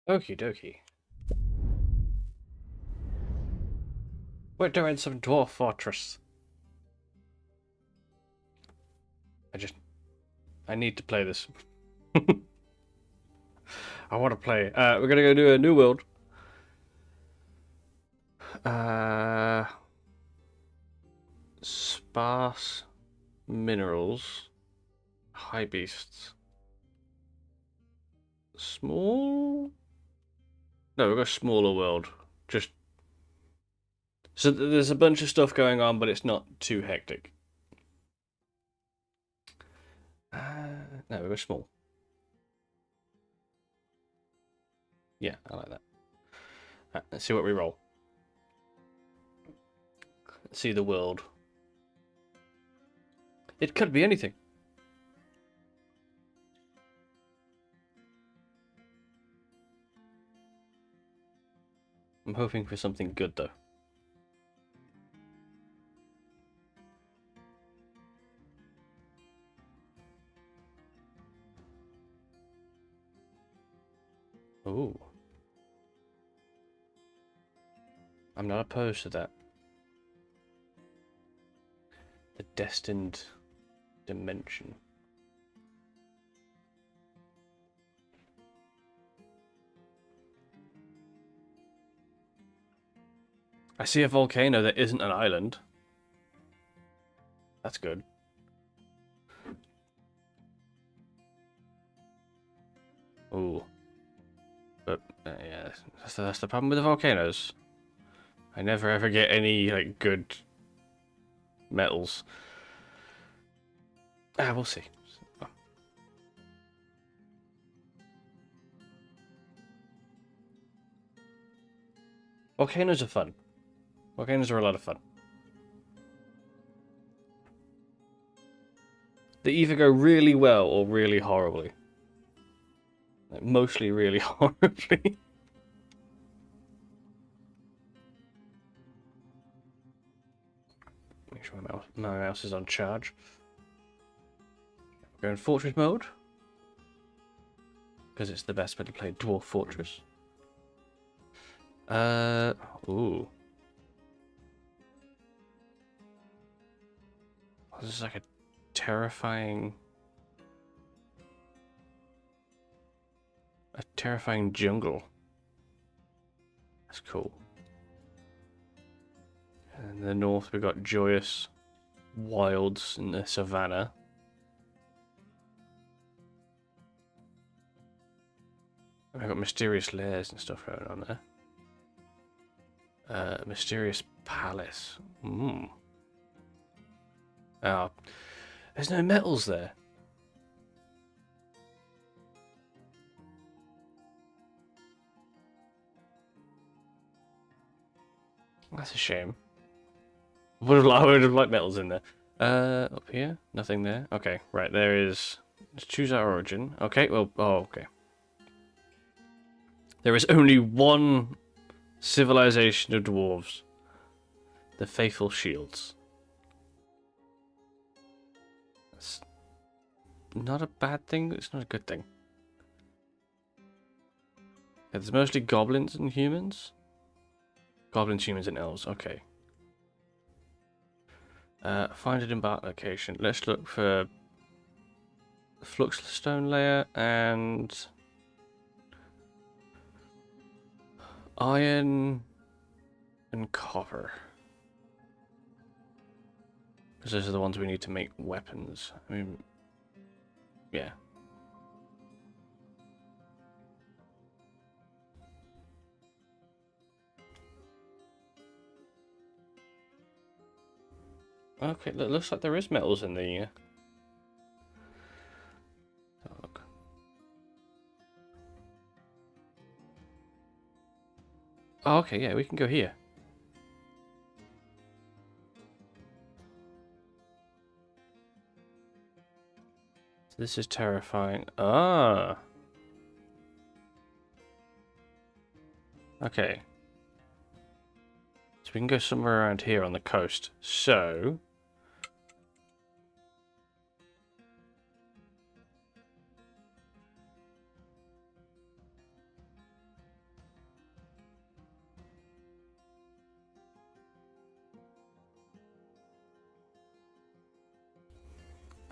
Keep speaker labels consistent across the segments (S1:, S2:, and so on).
S1: Okie dokie. We're doing some Dwarf Fortress. I need to play this. I want to play. We're gonna go do a new world. Uh, Sparse minerals, high beasts, small. No, we've got a smaller world. Just so there's a bunch of stuff going on, but it's not too hectic. No, we've got small. Yeah, I like that. Let's see what we roll. Let's see the world. It could be anything. I'm hoping for something good though. Ooh. I'm not opposed to that. The destined dimension. I see a volcano that isn't an island. That's good. Ooh. But, yeah, that's the problem with the volcanoes. I never ever get any, like, good metals. We'll see. Volcanoes are fun. Volcanoes are a lot of fun. They either go really well or really horribly. Like, mostly really horribly. Make sure my mouse is on charge. We're in Fortress mode. Because it's the best way to play Dwarf Fortress. Ooh. This is like a terrifying jungle. That's cool. And in the north we've got joyous wilds in the savannah. We've got mysterious lairs and stuff going on there. Mysterious palace. Oh, there's no metals there. That's a shame. I would have liked metals in there. Up here, nothing there. Okay, right, there is. Let's choose our origin. Okay, well, okay. There is only one civilization of dwarves. The Faithful Shields. That's not a bad thing, but it's not a good thing. It's mostly goblins and humans. Goblins, humans, and elves. Okay. Find an embark location. Let's look for the Fluxstone layer and iron and copper. Because those are the ones we need to make weapons. I mean, yeah. Okay, it looks like there is metals in the... look. Oh, okay, yeah, we can go here. So this is terrifying. Ah! Okay. So we can go somewhere around here on the coast. So...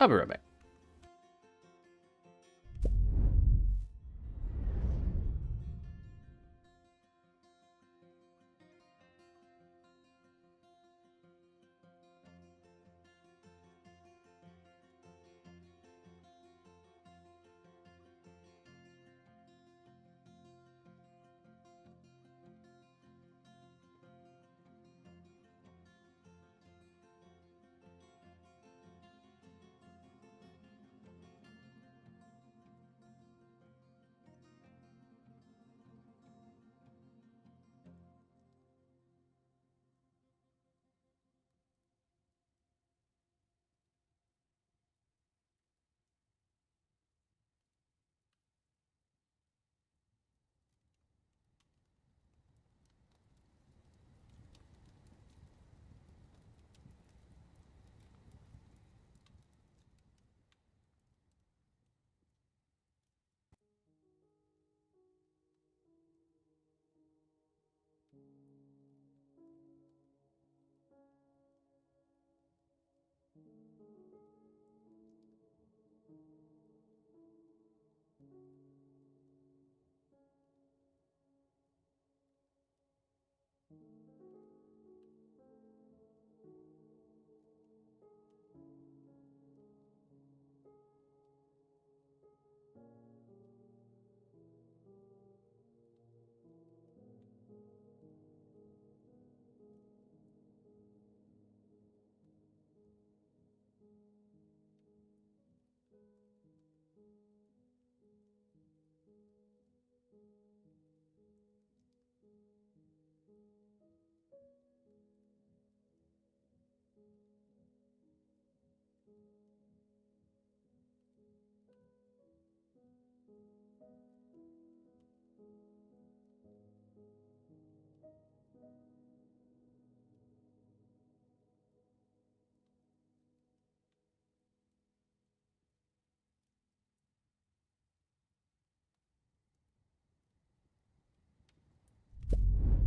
S1: I'll be right back.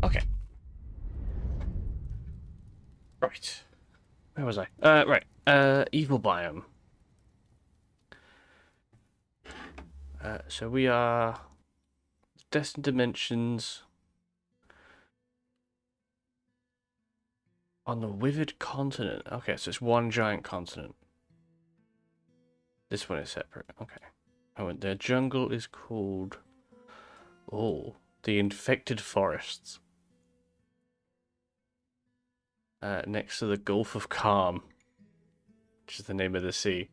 S1: Okay. Right. Where was I? Right. Evil biome. So we are destined dimensions on the withered continent. Okay, so it's one giant continent. This one is separate. Okay. Oh, and their jungle is called... Oh, the Infected Forests. Next to the Gulf of Calm, which is the name of the sea,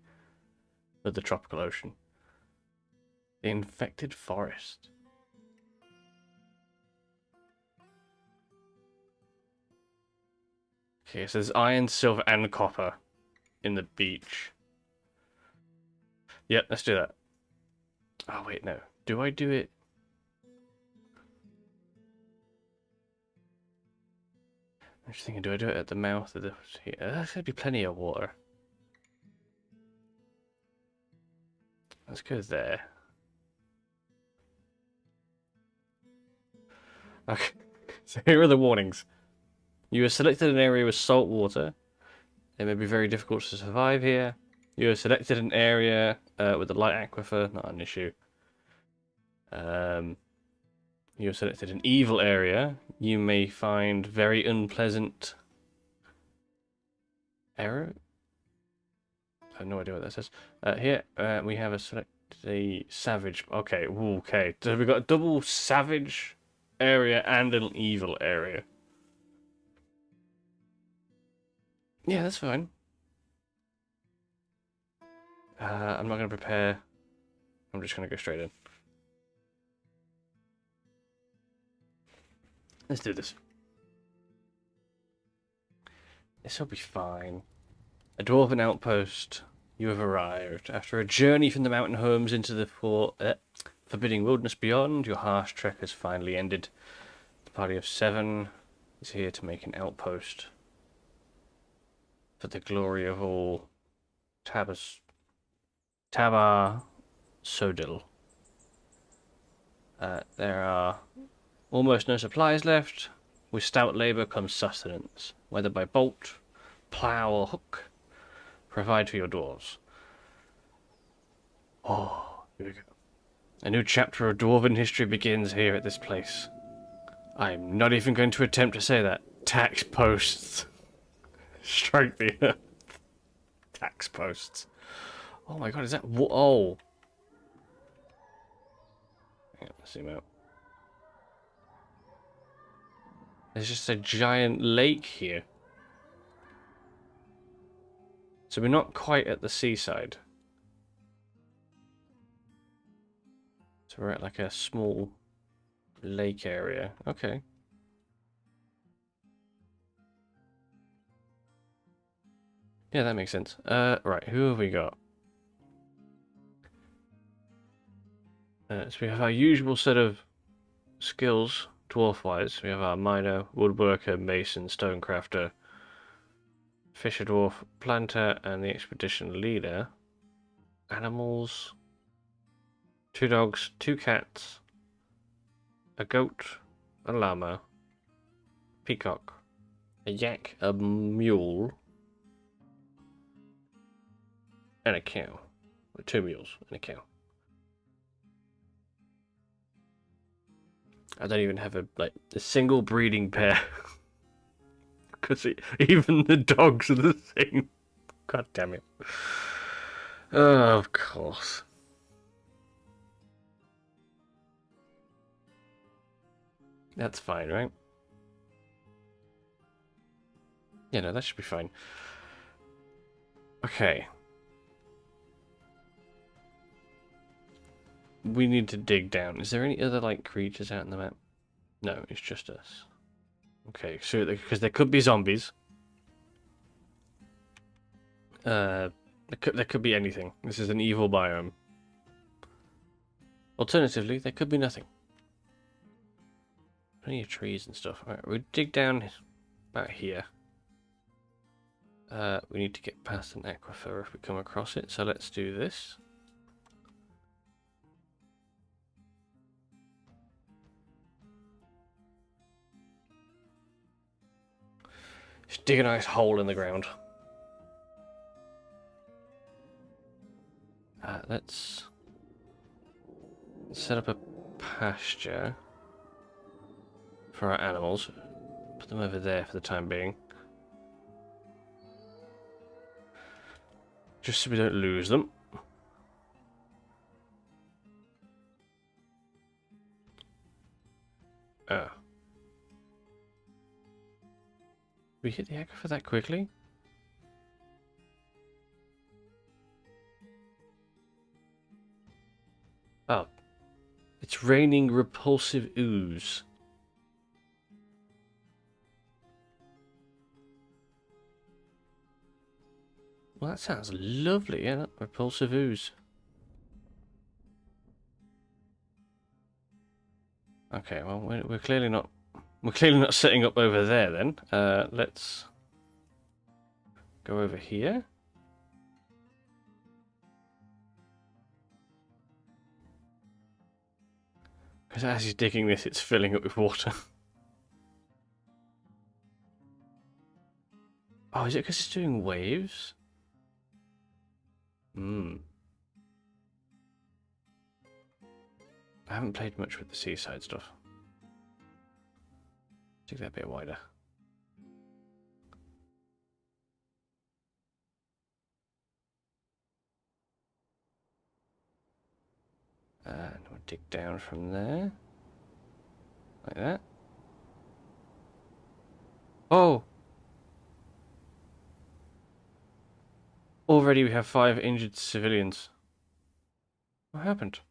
S1: of the tropical ocean. The Infected Forest. Okay, so there's iron, silver, and copper in the beach. Yep, let's do that. Oh, wait, no. Do I do it? I'm just thinking, do I do it at the mouth of the... Here? There's going to be plenty of water. Let's go there. Okay, so here are the warnings. You have selected an area with salt water. It may be very difficult to survive here. You have selected an area with a light aquifer, not an issue. You have selected an evil area. You may find very unpleasant error. I have no idea what that says. Here we have a savage. Okay, okay. So we've got a double savage area and an evil area. Yeah, that's fine. I'm not going to prepare. I'm just going to go straight in. Let's do this. This will be fine. A dwarven outpost. You have arrived. After a journey from the mountain homes into the forbidding wilderness beyond, your harsh trek has finally ended. The party of 7 is here to make an outpost for the glory of all Tabar Sodil. There are almost no supplies left. With stout labour comes sustenance, whether by bolt, plough, or hook. Provide for your dwarves. Oh, here we go. A new chapter of dwarven history begins here at this place. I'm not even going to attempt to say that. Tax posts. Strike the earth. Tax posts. Oh my god, is that... Oh. Hang on, let's zoom out. There's just a giant lake here. So we're not quite at the seaside. So we're at like a small lake area. Okay. Yeah, that makes sense. Right, who have we got? So we have our usual set of skills, dwarf-wise. We have our miner, woodworker, mason, stonecrafter, fisher dwarf, planter, and the expedition leader. Animals. 2 dogs, 2 cats, a goat, a llama, peacock, a yak, a mule, and a cow. 2 mules and a cow. I don't even have a single breeding pair. Because even the dogs are the same. God damn it. Oh, of course. That's fine, right? Yeah, no, that should be fine. Okay. We need to dig down. Is there any other, creatures out in the map? No, it's just us. Okay, so, because there could be zombies. There could be anything. This is an evil biome. Alternatively, there could be nothing. Plenty of trees and stuff. Alright, we dig down about here. We need to get past an aquifer if we come across it, so let's do this. Just dig a nice hole in the ground. Let's set up a pasture for our animals. Put them over there for the time being. Just so we don't lose them. Oh. We hit the aquifer that quickly? Oh. It's raining repulsive ooze. Well, that sounds lovely, yeah? Repulsive ooze. Okay, well, we're clearly not setting up over there then. Let's go over here. Because as he's digging this, it's filling up with water. Oh, is it because it's doing waves? Hmm. I haven't played much with the seaside stuff. Take that a bit wider. And we'll dig down from there. Like that. Oh! Already we have 5 injured civilians. What happened?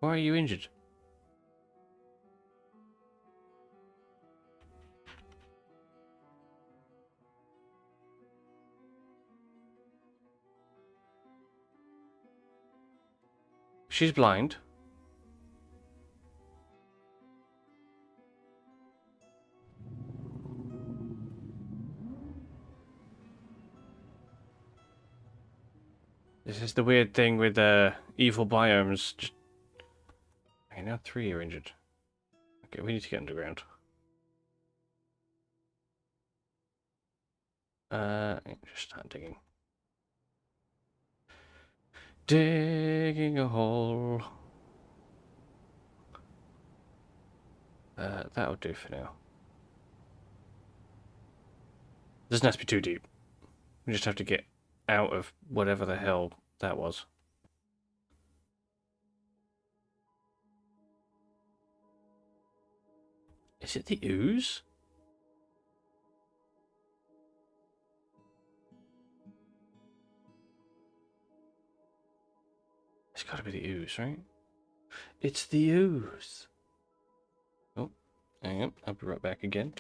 S1: Why are you injured? She's blind. This is the weird thing with evil biomes. Just... Okay, now 3 are injured. Okay, we need to get underground. Just start digging. Digging a hole. That'll do for now. Doesn't have to be too deep. We just have to get out of whatever the hell that was. Is it the ooze? It's gotta be the ooze, right? It's the ooze. Oh, hang on. I'll be right back again.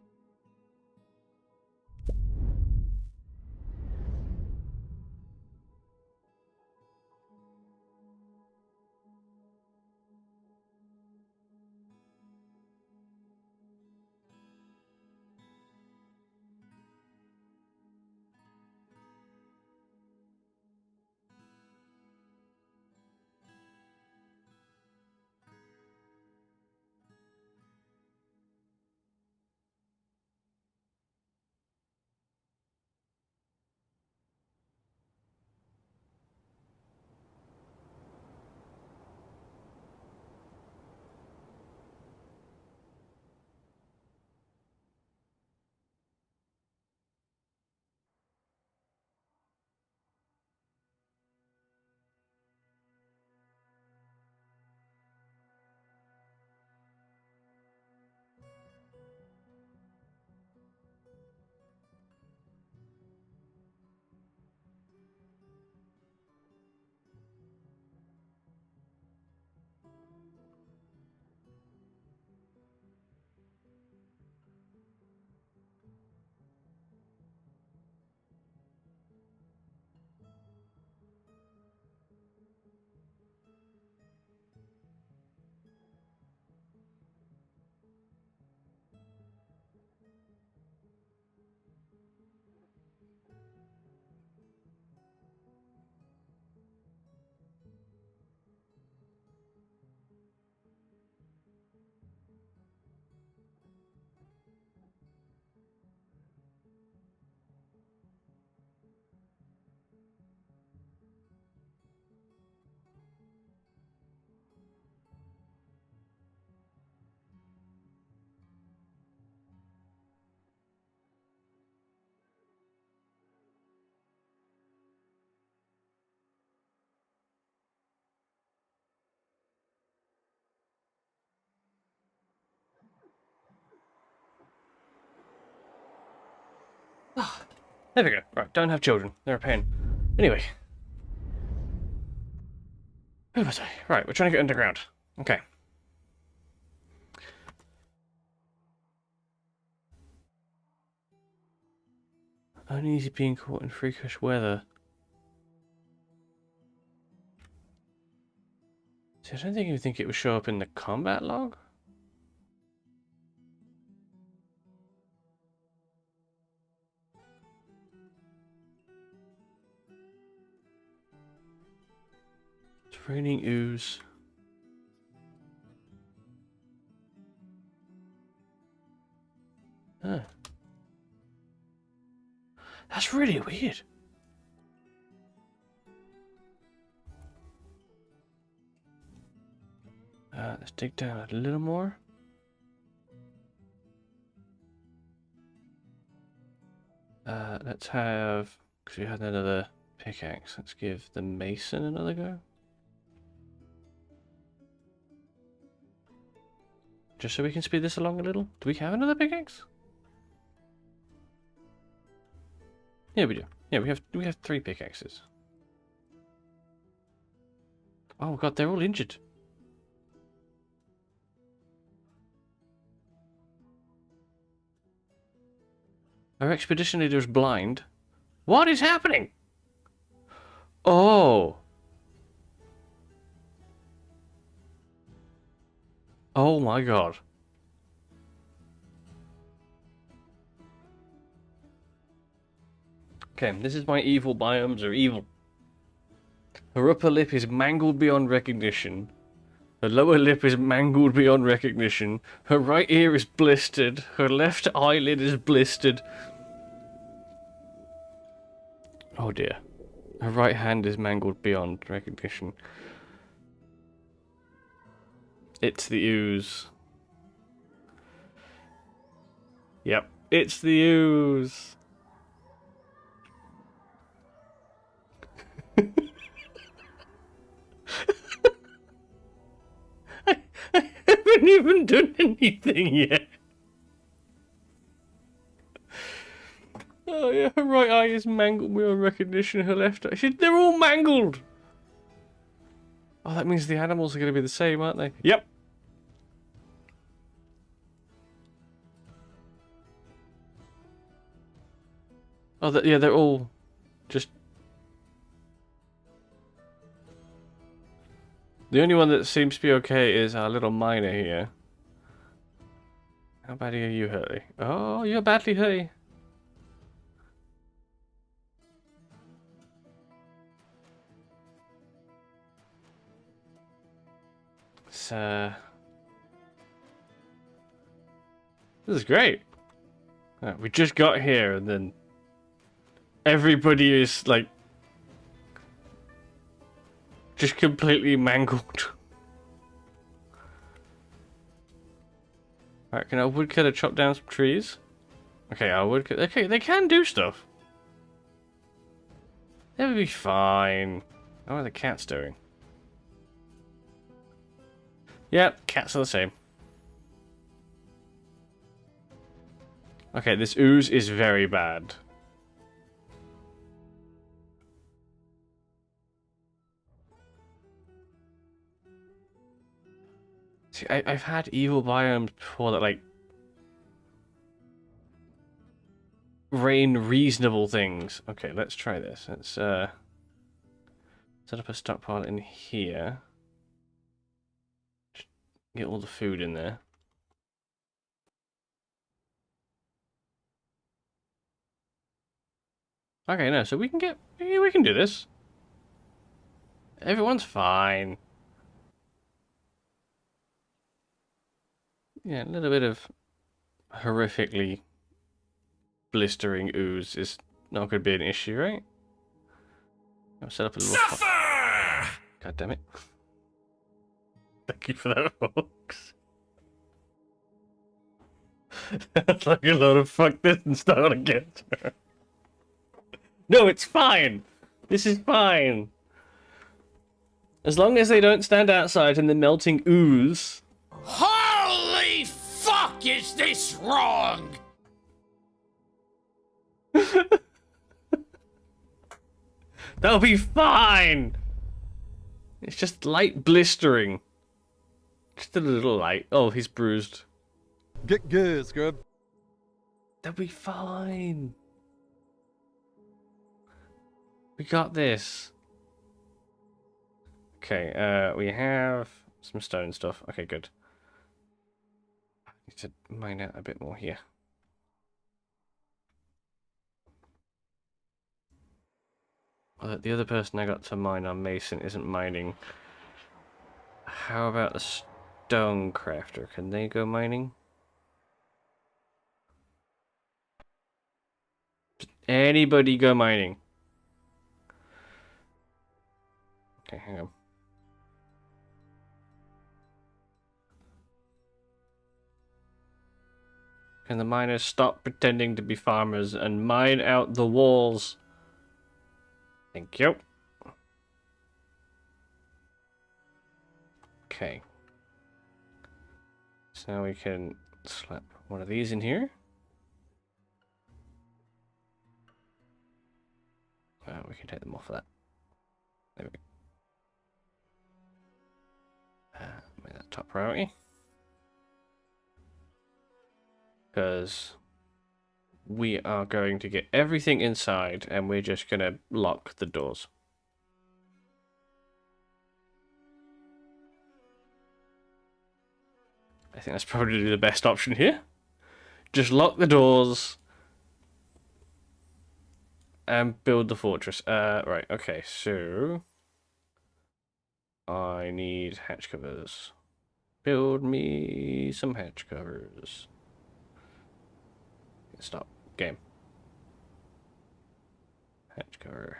S1: There we go. Right, don't have children. They're a pain. Anyway. Where was I? Right, we're trying to get underground. Okay. Uneasy being caught in freakish weather. See, I don't even think it would show up in the combat log. It's raining ooze. Huh. That's really weird. Let's dig down a little more. Let's have, because we had another pickaxe, let's give the mason another go. Just so we can speed this along a little. Do we have another pickaxe? Yeah, we do. Yeah, we have 3 pickaxes. Oh god, they're all injured. Our expedition leader is blind. What is happening? Oh. Oh my god. Okay, this is why evil biomes are evil. Her upper lip is mangled beyond recognition. Her lower lip is mangled beyond recognition. Her right ear is blistered. Her left eyelid is blistered. Oh dear. Her right hand is mangled beyond recognition. It's the ooze. Yep, it's the ooze. I haven't even done anything yet. Oh yeah, her right eye is mangled beyond recognition. Her left eye, they're all mangled. Oh, that means the animals are going to be the same, aren't they? Yep. Oh, yeah, they're all just... The only one that seems to be okay is our little miner here. How badly are you hurting? Oh, you're badly hurting. So... This is great. We just got here and then... Everybody is, like... just completely mangled. Alright, can our woodcutter chop down some trees? Okay, our woodcutter... Okay, they can do stuff. They'll be fine. How are the cats doing? Yep, cats are the same. Okay, this ooze is very bad. See, I've had evil biomes before that, like, rain reasonable things. Okay, let's try this. Let's, set up a stockpile in here. Get all the food in there. Okay, no, so we can get... we can do this. Everyone's fine. Yeah, a little bit of horrifically blistering ooze is not going to be an issue, right? I'll set up a little... Suffer! God damn it. Thank you for that, folks. That's like a lot of fuck this and start again. No, it's fine. This is fine. As long as they don't stand outside in the melting ooze.
S2: Holy fuck, is this wrong?
S1: They'll be fine. It's just light blistering. Just a little light. Oh, he's bruised.
S3: Get good, scrub.
S1: They'll be fine. We got this. Okay, we have some stone stuff. Okay, good. I need to mine out a bit more here. Well, the other person I got to mine on Mason isn't mining. How about the stone crafter? Can they go mining? Did anybody go mining? Okay, hang on. Can the miners stop pretending to be farmers and mine out the walls? Thank you. Okay. So now we can slap one of these in here. We can take them off of that. There we go. Make that top priority. Because we are going to get everything inside and we're just going to lock the doors. I think that's probably the best option here. Just lock the doors and build the fortress. Right, okay, so I need hatch covers. Build me some hatch covers. Stop. Game. Hatch cover.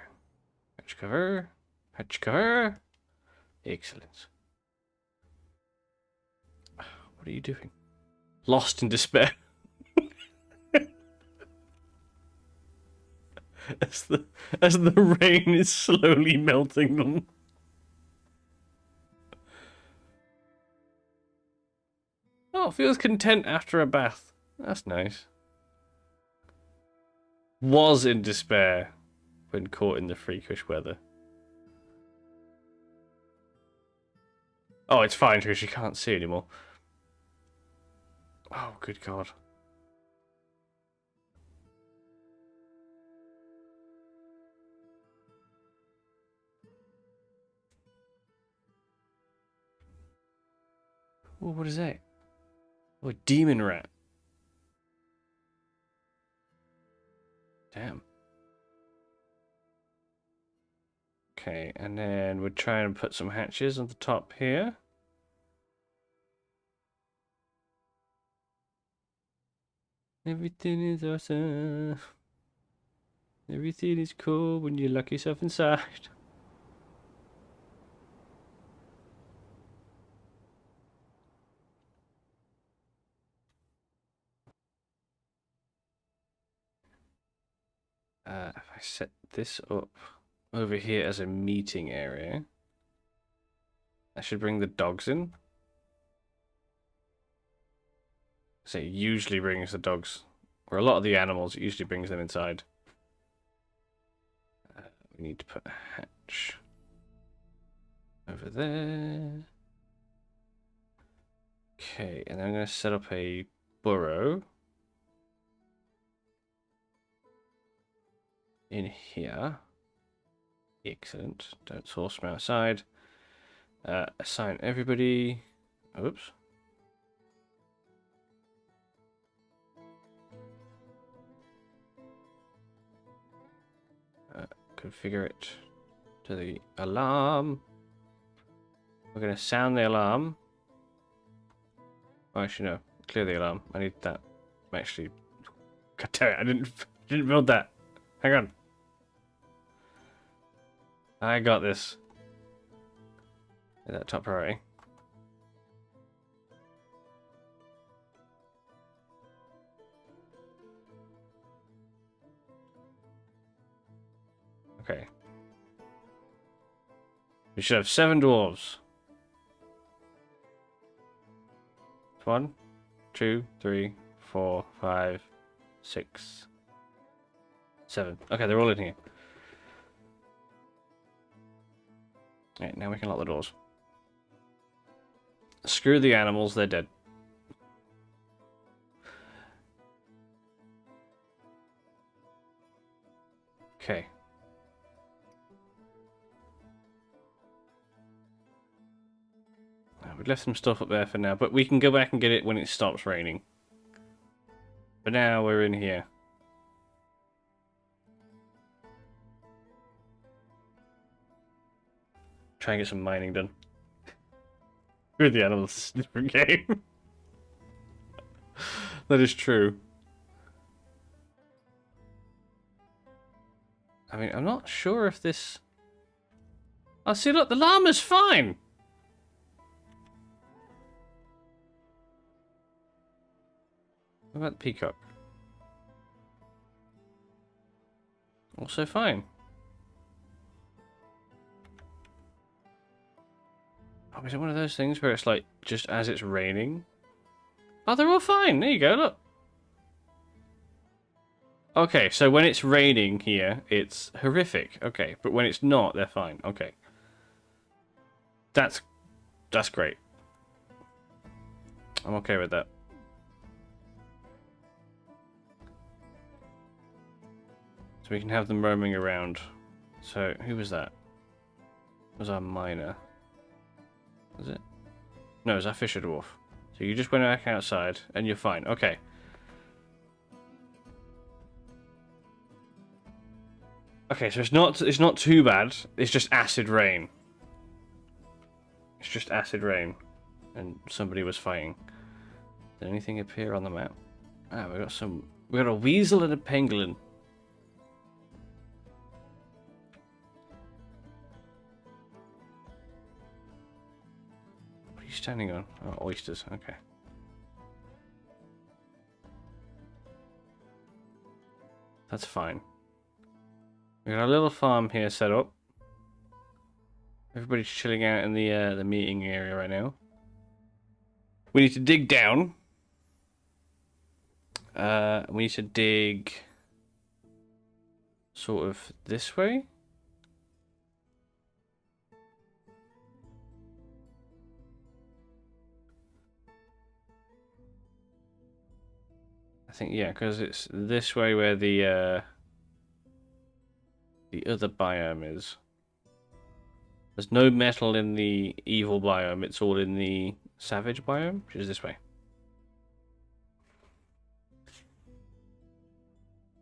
S1: Hatch cover. Hatch cover. Excellent. What are you doing? Lost in despair. as the rain is slowly melting them. Oh, feels content after a bath. That's nice. Was in despair when caught in the freakish weather. Oh, it's fine because she can't see anymore. Oh, good God. Oh, what is that? Oh, a demon rat. Damn. Okay, and then we'll try and put some hatches on the top here. Everything is awesome. Everything is cool when you lock yourself inside. If I set this up over here as a meeting area, I should bring the dogs in. So it usually brings the dogs, or a lot of the animals, it usually brings them inside. We need to put a hatch over there. Okay, and then I'm going to set up a burrow in here. Excellent. Don't source from outside. Assign everybody. Oops. Configure it to the alarm. We're going to sound the alarm. Oh, actually, no. Clear the alarm. I need that. Actually, God damn it, I didn't build that. Hang on. I got this. That top priority. Okay. We should have 7 dwarves. 1, 2, 3, 4, 5, 6, 7. Okay, they're all in here. Alright, now we can lock the doors. Screw the animals, they're dead. Okay. We've left some stuff up there for now, but we can go back and get it when it stops raining. But now we're in here. Try and get some mining done. With the animals, different game. That is true. I mean, I'm not sure if this... Oh, see, look, the llama's fine! What about the peacock? Also fine. Oh, is it one of those things where it's like, just as it's raining? Oh, they're all fine. There you go, look. Okay, so when it's raining here, it's horrific. Okay, but when it's not, they're fine. Okay. That's great. I'm okay with that. So we can have them roaming around. So, who was that? Was our miner? Was it? No, it was our fisher dwarf. So you just went back outside and you're fine. Okay. Okay, so it's not too bad. It's just acid rain. It's just acid rain. And somebody was fighting. Did anything appear on the map? Ah, we got a weasel and a pangolin. standing on? Oh, oysters. Okay. That's fine. We got a little farm here set up. Everybody's chilling out in the meeting area right now. We need to dig down. We need to dig sort of this way. I think, yeah, because it's this way where the other biome is. There's no metal in the evil biome, it's all in the savage biome, which is this way.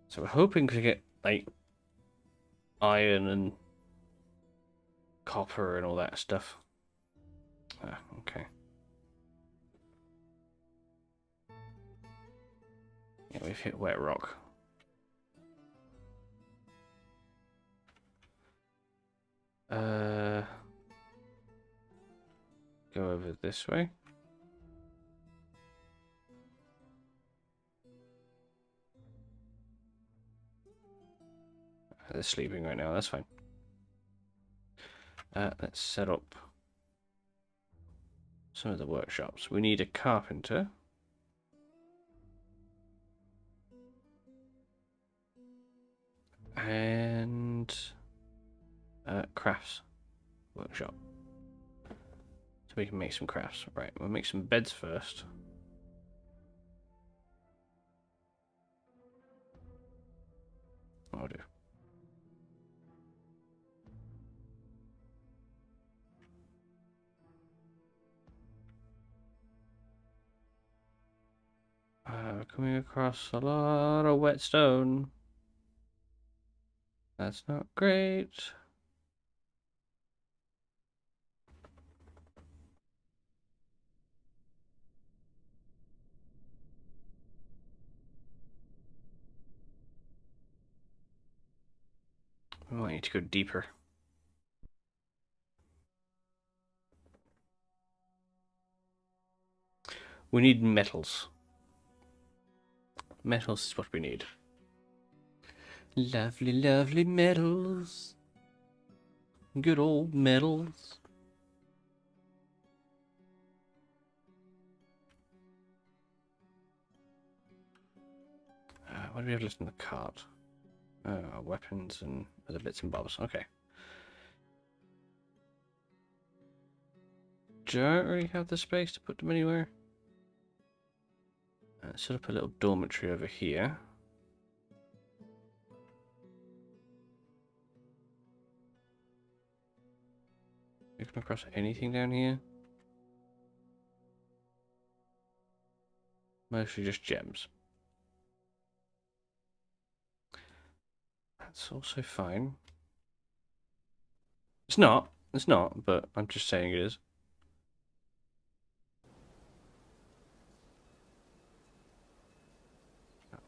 S1: So we're hoping to get, like, iron and copper and all that stuff. Ah, okay. Yeah, we've hit wet rock. Go over this way. They're sleeping right now, that's fine. Let's set up some of the workshops. We need a carpenter. And crafts workshop. So we can make some crafts. Right, we'll make some beds first. I'll do. Coming across a lot of whetstone. That's not great. We might need to go deeper. We need metals. Metals is what we need. Lovely, lovely metals. Good old metals. What do we have left in the cart? Weapons and other bits and bobs. Okay. Don't really have the space to put them anywhere. Set up a little dormitory over here. You come across anything down here? Mostly just gems. That's also fine. It's not, but I'm just saying it is.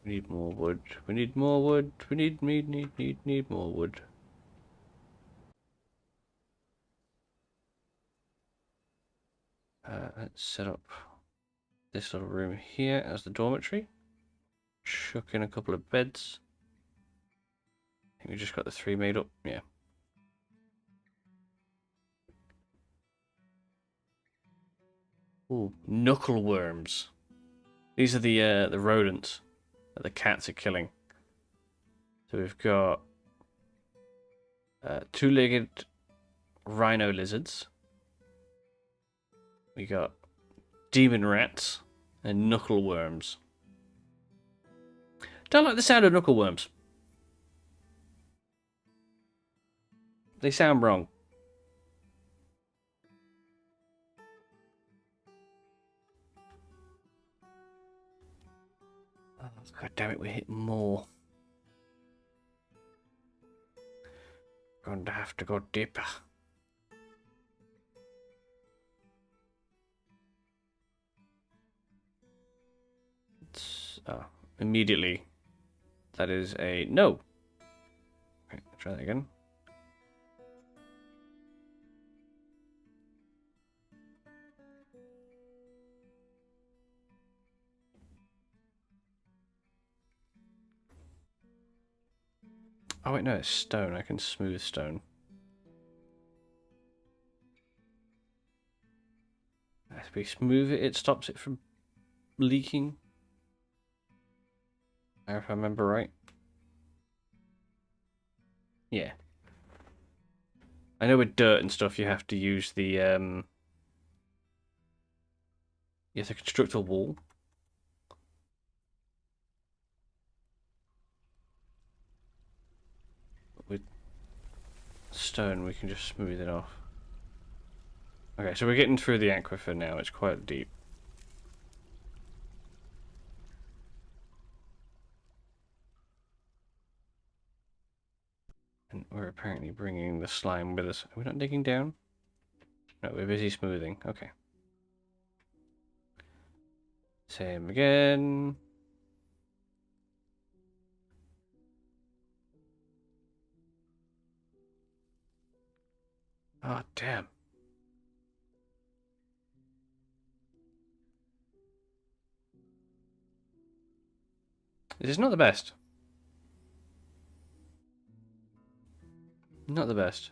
S1: We need more wood. We need more wood. We need more wood. Let's set up this little room here as the dormitory. Chuck in a couple of beds. I think we just got the 3 made up. Yeah. Ooh, knuckle worms. These are the rodents that the cats are killing. So we've got 2-legged rhino lizards. We got demon rats and knuckle worms. Don't like the sound of knuckle worms. They sound wrong. Oh, God damn it, we're hitting more. Going to have to go deeper. Immediately. That is a no. Okay, try that again. Oh wait, no, it's stone. I can smooth stone. If we smooth it, it stops it from leaking. If I remember right. Yeah. I know with dirt and stuff you have to use the you have to construct a wall. But with stone we can just smooth it off. Okay, so we're getting through the aquifer now, it's quite deep. And we're apparently bringing the slime with us. Are we not digging down? No, we're busy smoothing. Okay. Same again. Oh, damn. This is not the best. Not the best.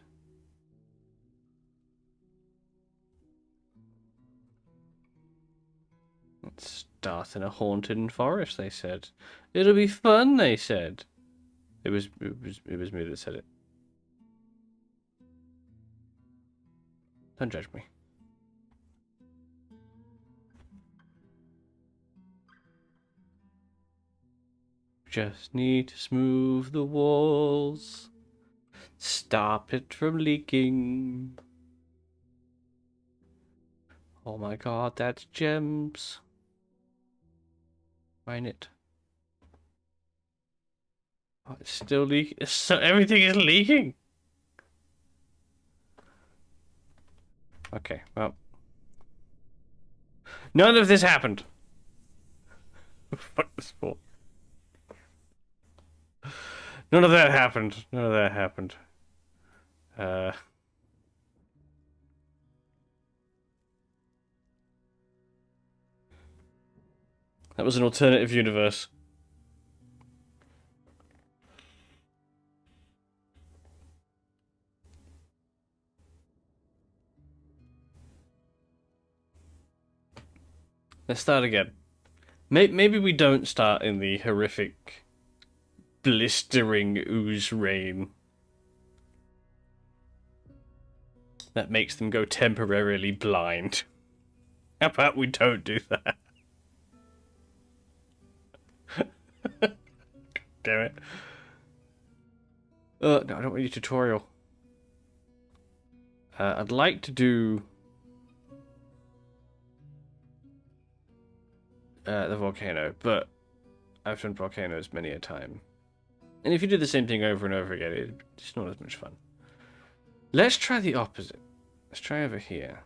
S1: Let's start in a haunted forest, they said. It'll be fun, they said. It was me that said it. Don't judge me. Just need to smooth the walls. Stop it from leaking. Oh my god, that's gems. Mine it. Oh, it's still leaking. So everything is leaking. Okay, well. None of this happened. Fuck this for. None of that happened. None of that happened. That was an alternative universe. Let's start again. Maybe we don't start in the horrific, blistering ooze rain that makes them go temporarily blind. How about we don't do that? Damn it. No, I don't want your tutorial. I'd like to do the volcano, but I've done volcanoes many a time. And if you do the same thing over and over again, it's not as much fun. Let's try the opposite. Let's try over here.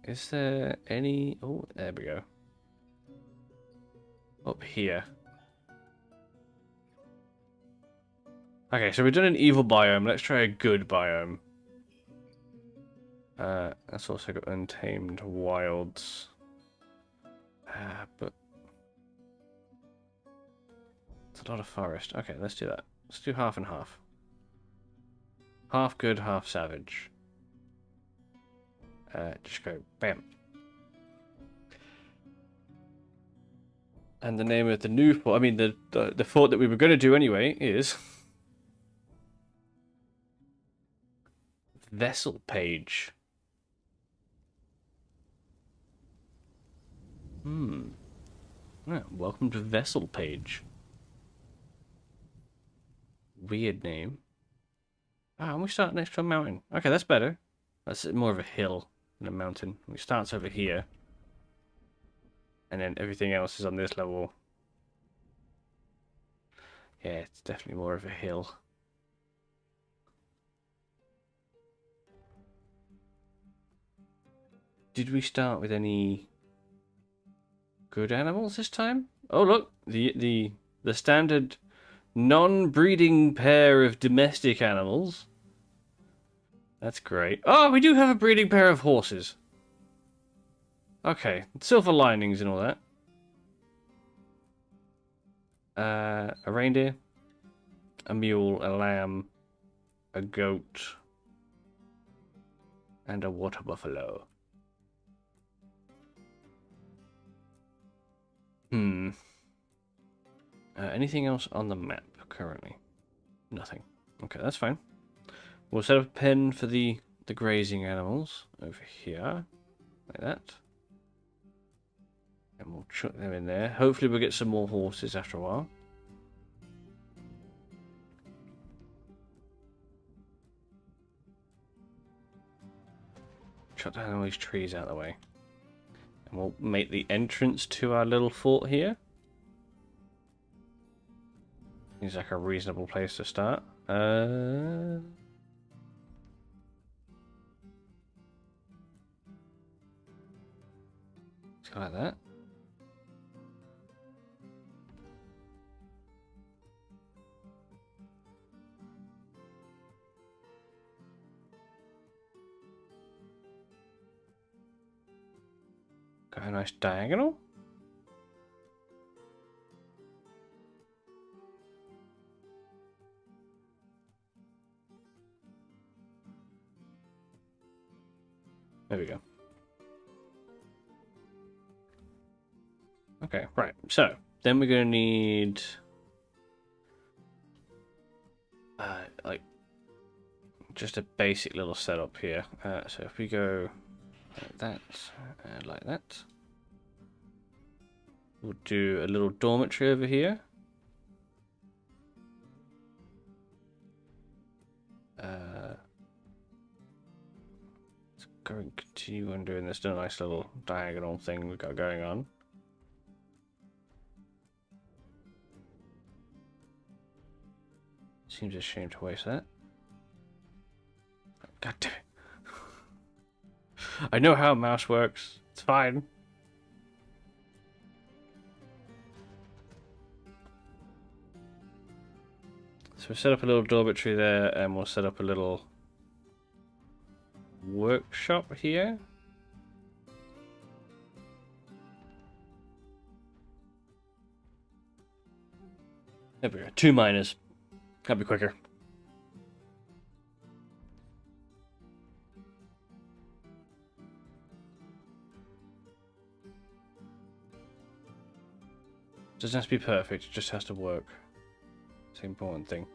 S1: Is there any... Oh, there we go. Up here. Okay, so we've done an evil biome. Let's try a good biome. That's also got untamed wilds. But... it's a lot of forest. Okay, let's do that. Let's do half and half. Half good, half savage. Just go bam. And the name of the new fort, I mean the fort that we were going to do anyway is Vessel Page. Yeah, welcome to Vessel Page. Weird name. Ah, and we start next to a mountain. Okay, that's better. That's more of a hill than a mountain. It starts over here. And then everything else is on this level. Yeah, it's definitely more of a hill. Did we start with any good animals this time? Oh look, the standard non-breeding pair of domestic animals. That's great. Oh, we do have a breeding pair of horses. Okay, silver linings and all that. A reindeer. a mule, a lamb, a goat, and a water buffalo. Anything else on the map currently? Nothing. Okay, that's fine. We'll set up a pen for the grazing animals over here, like that. And we'll chuck them in there. Hopefully we'll get some more horses after a while. Chuck down all these trees out of the way. And we'll make the entrance to our little fort here. Seems like a reasonable place to start. Let's go like that. Got a nice diagonal. There we go. Okay, right. So then we're gonna need like just a basic little setup here. So if we go like that and like that, we'll do a little dormitory over here. Let's go and continue on doing this. Do a nice little diagonal thing we've got going on. Seems a shame to waste that. God damn it. I know how a mouse works. It's fine. So we'll set up a little dormitory there, and we'll set up a little workshop here. There we go. 2 miners. That'd be quicker. Doesn't have to be perfect, it just has to work. It's the important thing.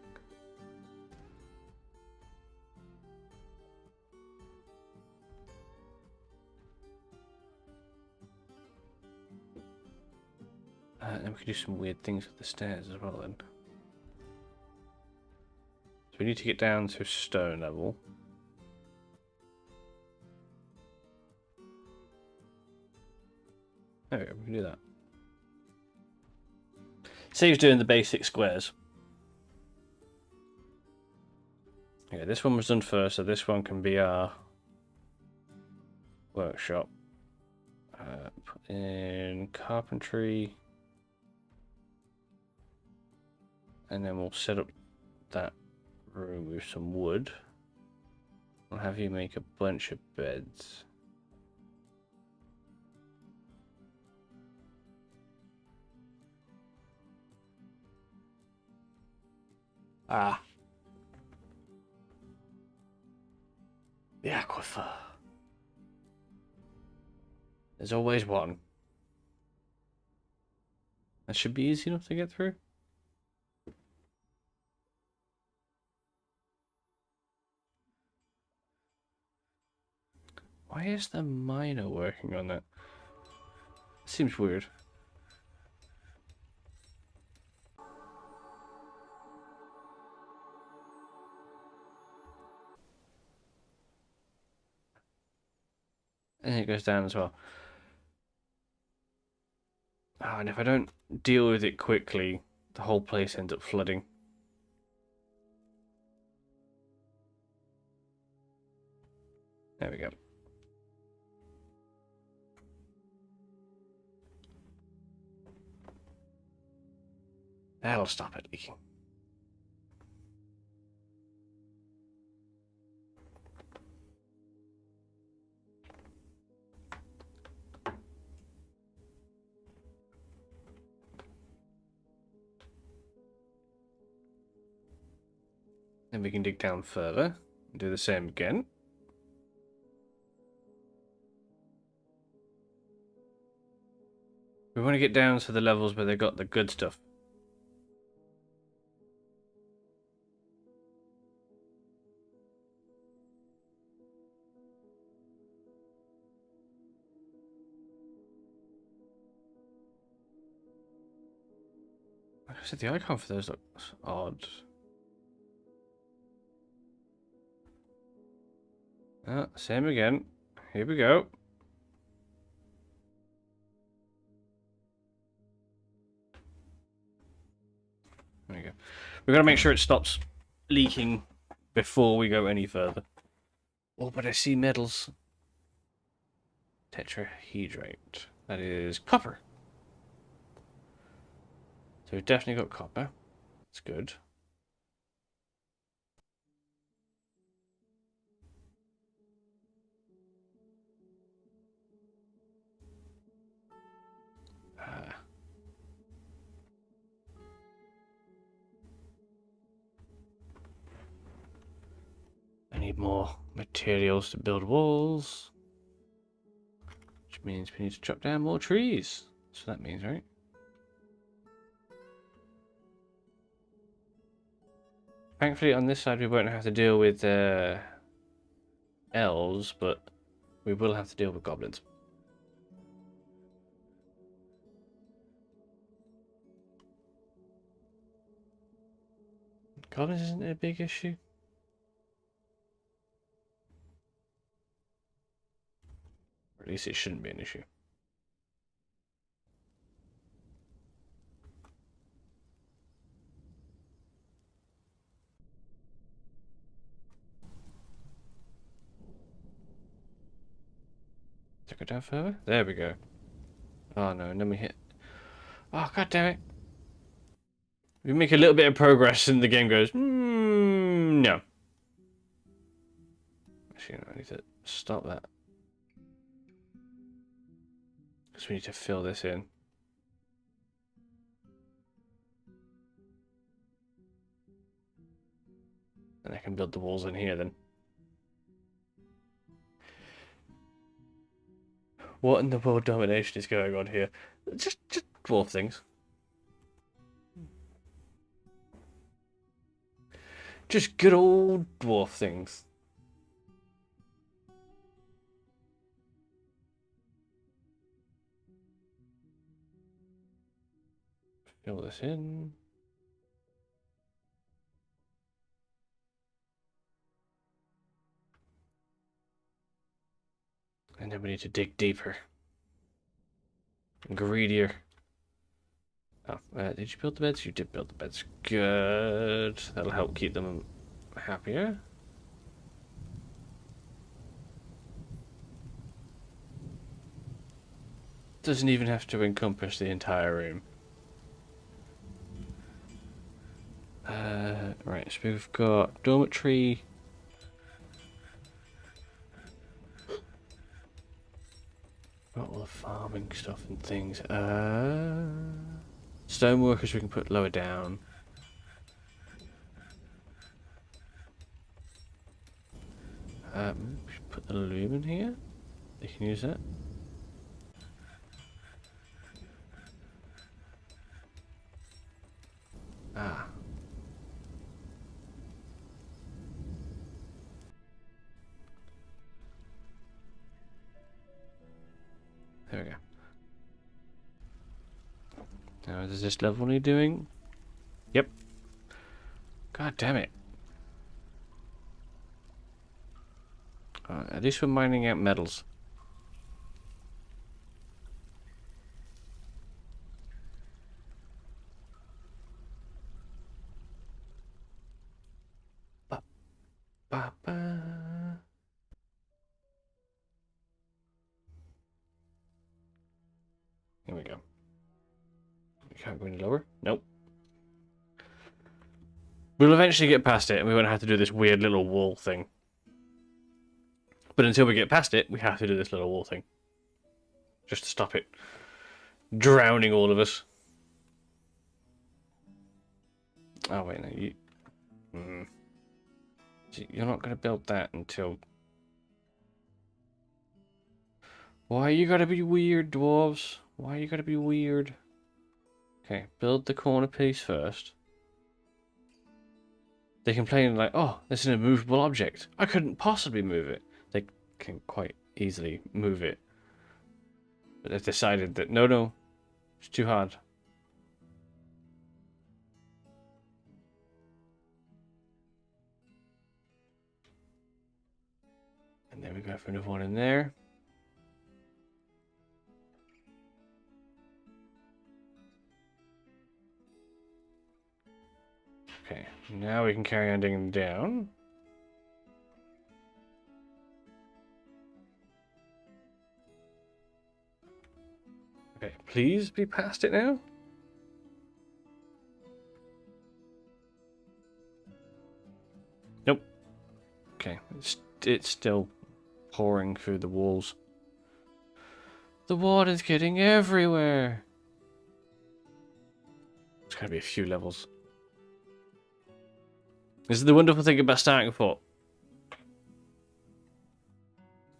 S1: And we can do some weird things with the stairs as well then. So we need to get down to stone level. There we go, we can do that. Saves doing the basic squares. Okay, this one was done first, so this one can be our workshop. Put in carpentry. And then we'll set up that room with some wood. I'll have you make a bunch of beds. Ah. The aquifer. There's always one. That should be easy enough to get through. Why is the miner working on that? Seems weird. And it goes down as well. Oh, and if I don't deal with it quickly, the whole place ends up flooding. There we go. That'll stop it leaking. Then we can dig down further and do the same again. We want to get down to the levels where they got the good stuff. Like I said, the icon for those looks odd. Same again. Here we go. There we go. We've got to make sure it stops leaking before we go any further. Oh, but I see metals. Tetrahedrate. That is copper. So we've definitely got copper. That's good. I need more materials to build walls. Which means we need to chop down more trees. So that means, right? Thankfully on this side we won't have to deal with elves, but we will have to deal with goblins. Goblins isn't a big issue. Or at least it shouldn't be an issue. Take it down further. There we go. Oh no, and then we hit. Oh god damn it! We make a little bit of progress, and the game goes, no. Actually, no, I need to stop that. Because we need to fill this in. And I can build the walls in here then. What in the world domination is going on here? Just dwarf things. Just good old dwarf things. Fill this in. And then we need to dig deeper. And greedier. Oh, did you build the beds? You did build the beds. Good. That'll help keep them happier. Doesn't even have to encompass the entire room. Right, so we've got dormitory. Got all the farming stuff and things. Stoneworkers we can put lower down. We should put the loom in here. They can use that. Ah. There we go. Now, does this level need doing? Yep. God damn it. At least we're mining out metals. Ba, ba, ba. Here we go. We can't go any lower? Nope. We'll eventually get past it and we won't have to do this weird little wall thing. But until we get past it, we have to do this little wall thing. Just to stop it drowning all of us. Oh, wait, no, you... You're not going to build that until... Why you gotta be weird, dwarves? Why you gotta be weird? Okay, build the corner piece first. They complain like, oh, this is an immovable object. I couldn't possibly move it. They can quite easily move it. But they've decided that, no, it's too hard. And then we go for another one in there. Okay, now we can carry on digging down. Okay, please be past it now. Nope. Okay, it's still pouring through the walls. The water's getting everywhere. It's gonna be a few levels. This is the wonderful thing about starting a fort.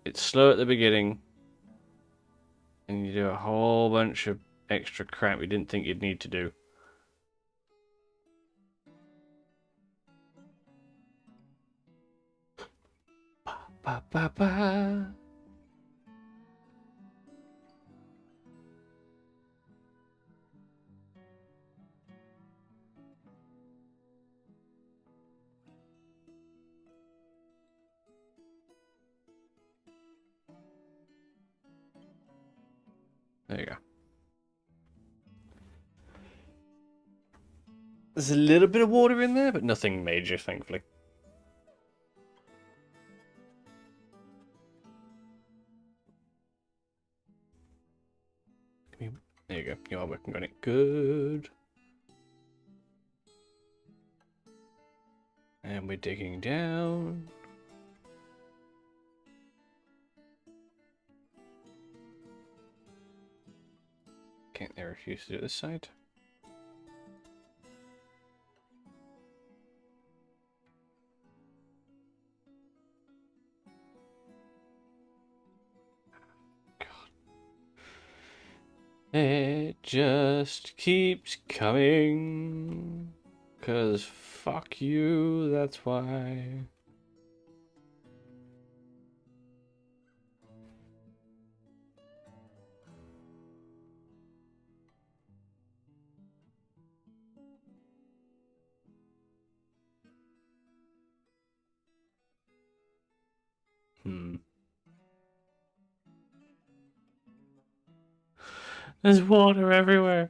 S1: It's slow at the beginning, and you do a whole bunch of extra crap you didn't think you'd need to do. Ba ba ba ba. There you go. There's a little bit of water in there, but nothing major, thankfully. There you go. You are working on it. Good. And we're digging down. Can't they refuse to do this side? It just keeps coming. 'Cause fuck you, that's why. There's water everywhere.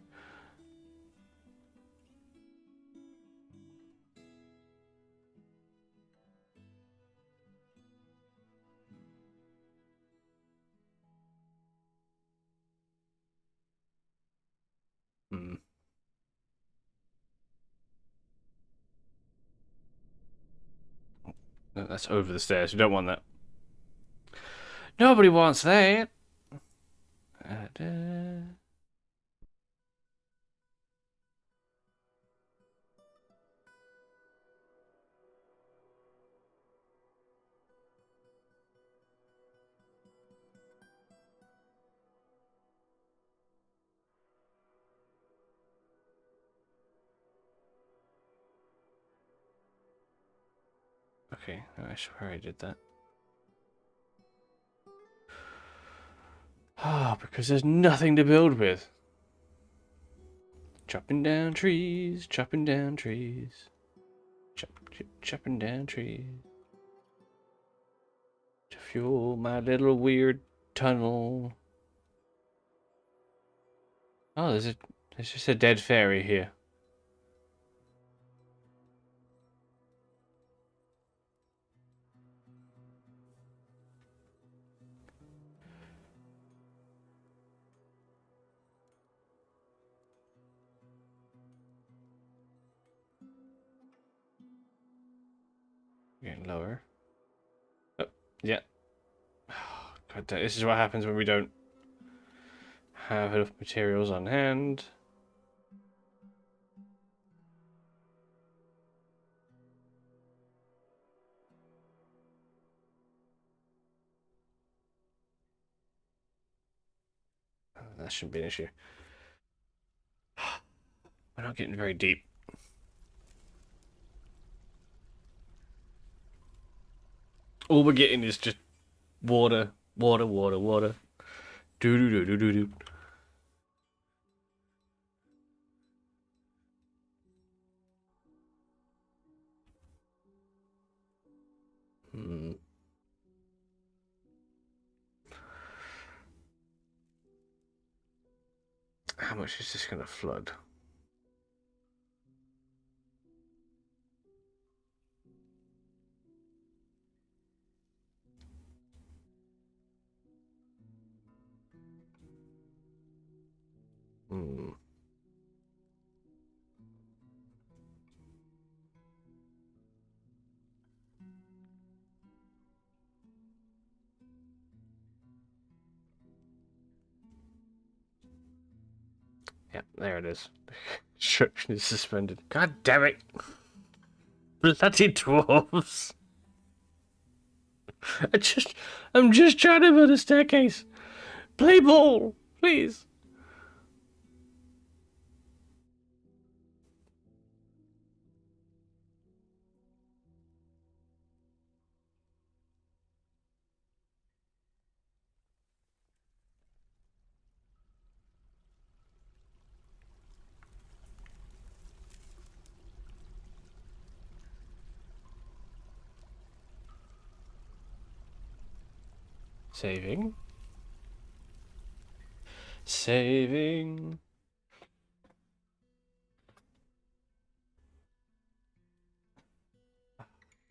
S1: No, that's over the stairs. We don't want that. Nobody wants that. Okay, I swear I did that. Ah, because there's nothing to build with. Chopping down trees, chopping down trees. Chopping down trees. To fuel my little weird tunnel. Oh, there's just a dead fairy here. Getting lower. Oh, yeah. God, this is what happens when we don't have enough materials on hand. that shouldn't be an issue. We're not getting very deep. All we're getting is just water, water, water, water. Do do do do do do. Hmm. How much is this going to flood? Hmm. Yep, there it is. Construction is suspended. God damn it! Bloody dwarves! I'm just trying to build a staircase. Play ball, please. Saving. Saving.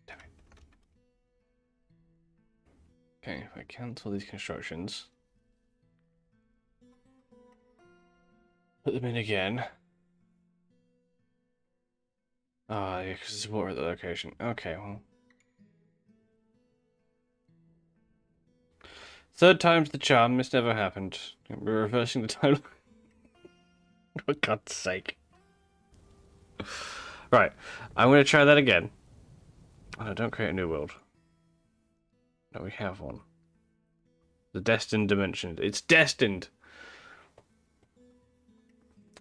S1: Damn it. Okay, if I cancel these constructions, put them in again. Ah, yeah, because there's water at the location. Okay, well. Third time's the charm. This never happened. We're reversing the title. For God's sake. Right, I'm going to try that again. Oh, no, don't create a new world. No, we have one. The destined dimension. It's destined.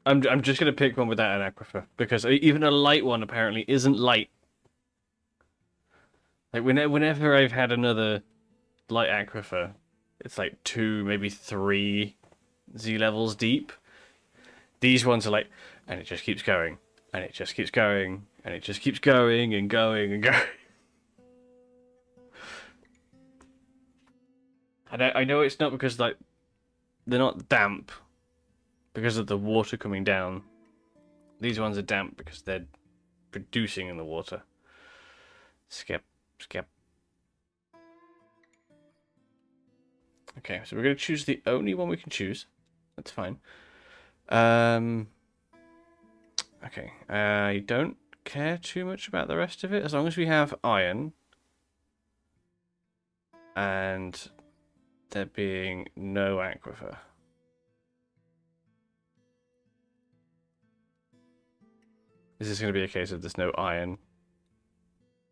S1: I'm just going to pick one without an aquifer, because even a light one apparently isn't light. Like whenever I've had another light aquifer, it's like 2, maybe 3 Z levels deep. These ones are like, and it just keeps going, and it just keeps going, and it just keeps going and going and going. And I know it's not because like they're not damp because of the water coming down. These ones are damp because they're producing in the water. Skip, skip. Okay, so we're going to choose the only one we can choose. That's fine. Okay, I don't care too much about the rest of it. As long as we have iron. And there being no aquifer. Is this going to be a case of there's no iron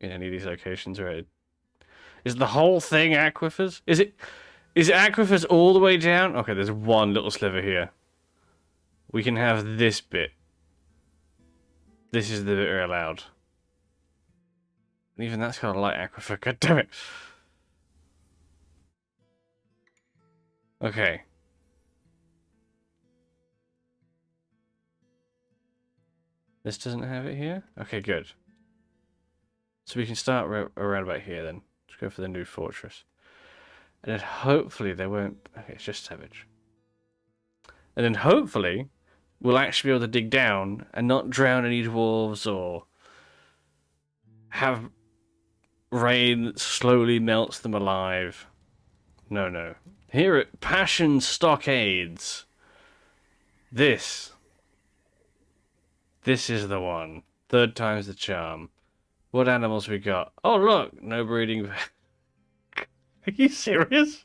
S1: in any of these locations, or is the whole thing aquifers? Is it aquifers all the way down? Okay, there's one little sliver here. We can have this bit. This is the bit we're allowed. And even that's got a light aquifer. God damn it. Okay. This doesn't have it here? Okay, good. So we can start around about here then. Let's go for the new fortress. And then hopefully they won't... Okay, it's just savage. And then hopefully we'll actually be able to dig down and not drown any dwarves or have rain that slowly melts them alive. No, no. Here at Passion Stockades, this is the one. Third time's the charm. What animals we got? Oh, look! No breeding. Are you serious?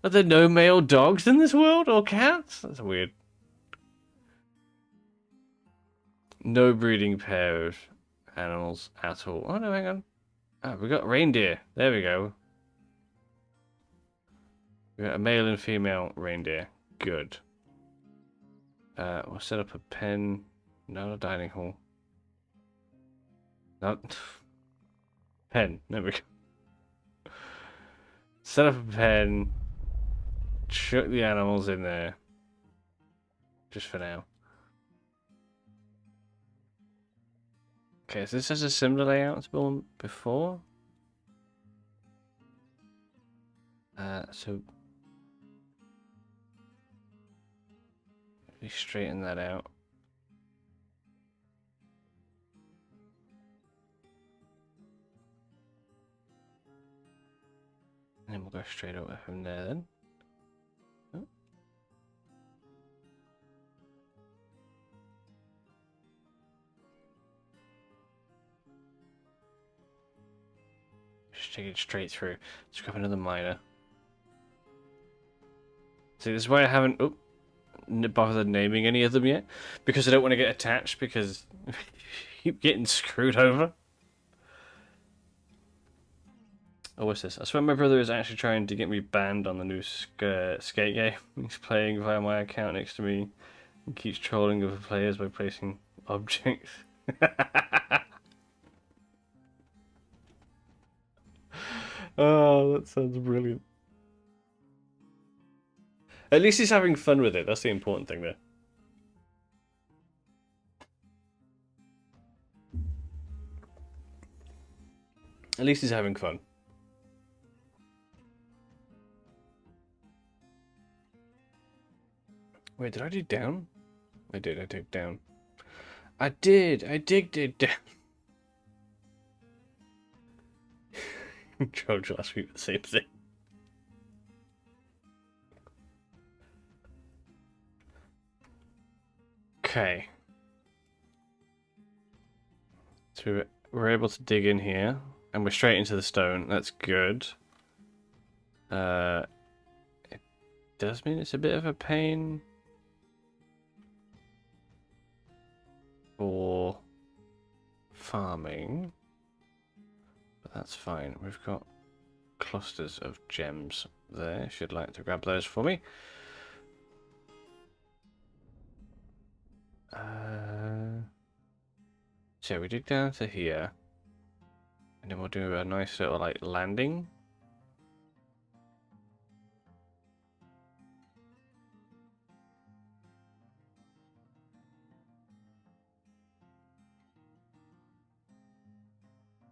S1: Are there no male dogs in this world? Or cats? That's weird. No breeding pair of animals at all. Oh, no, hang on. Ah, we got reindeer. There we go. We got a male and female reindeer. Good. We'll set up a pen. Not a dining hall. Not pen. There we go. Set up a pen. Chuck the animals in there. Just for now. Okay, so this has a similar layout to the one before. So we straighten that out. And then we'll go straight over from there then. Oh. Just take it straight through. Let's grab another miner. See, this is why I haven't bothered naming any of them yet. Because I don't want to get attached because I keep getting screwed over. Oh, what's this? I swear my brother is actually trying to get me banned on the new skate game. He's playing via my account next to me and keeps trolling other players by placing objects. Oh, that sounds brilliant. At least he's having fun with it. That's the important thing there. At least he's having fun. Wait, did I dig down? I did, I dig down. I dig down. George last week the same thing. Okay. So we're able to dig in here, and we're straight into the stone. That's good. It does mean it's a bit of a pain for farming, but that's fine. We've got clusters of gems there, if you'd like to grab those for me. So we dig down to here, and then we'll do a nice little like landing.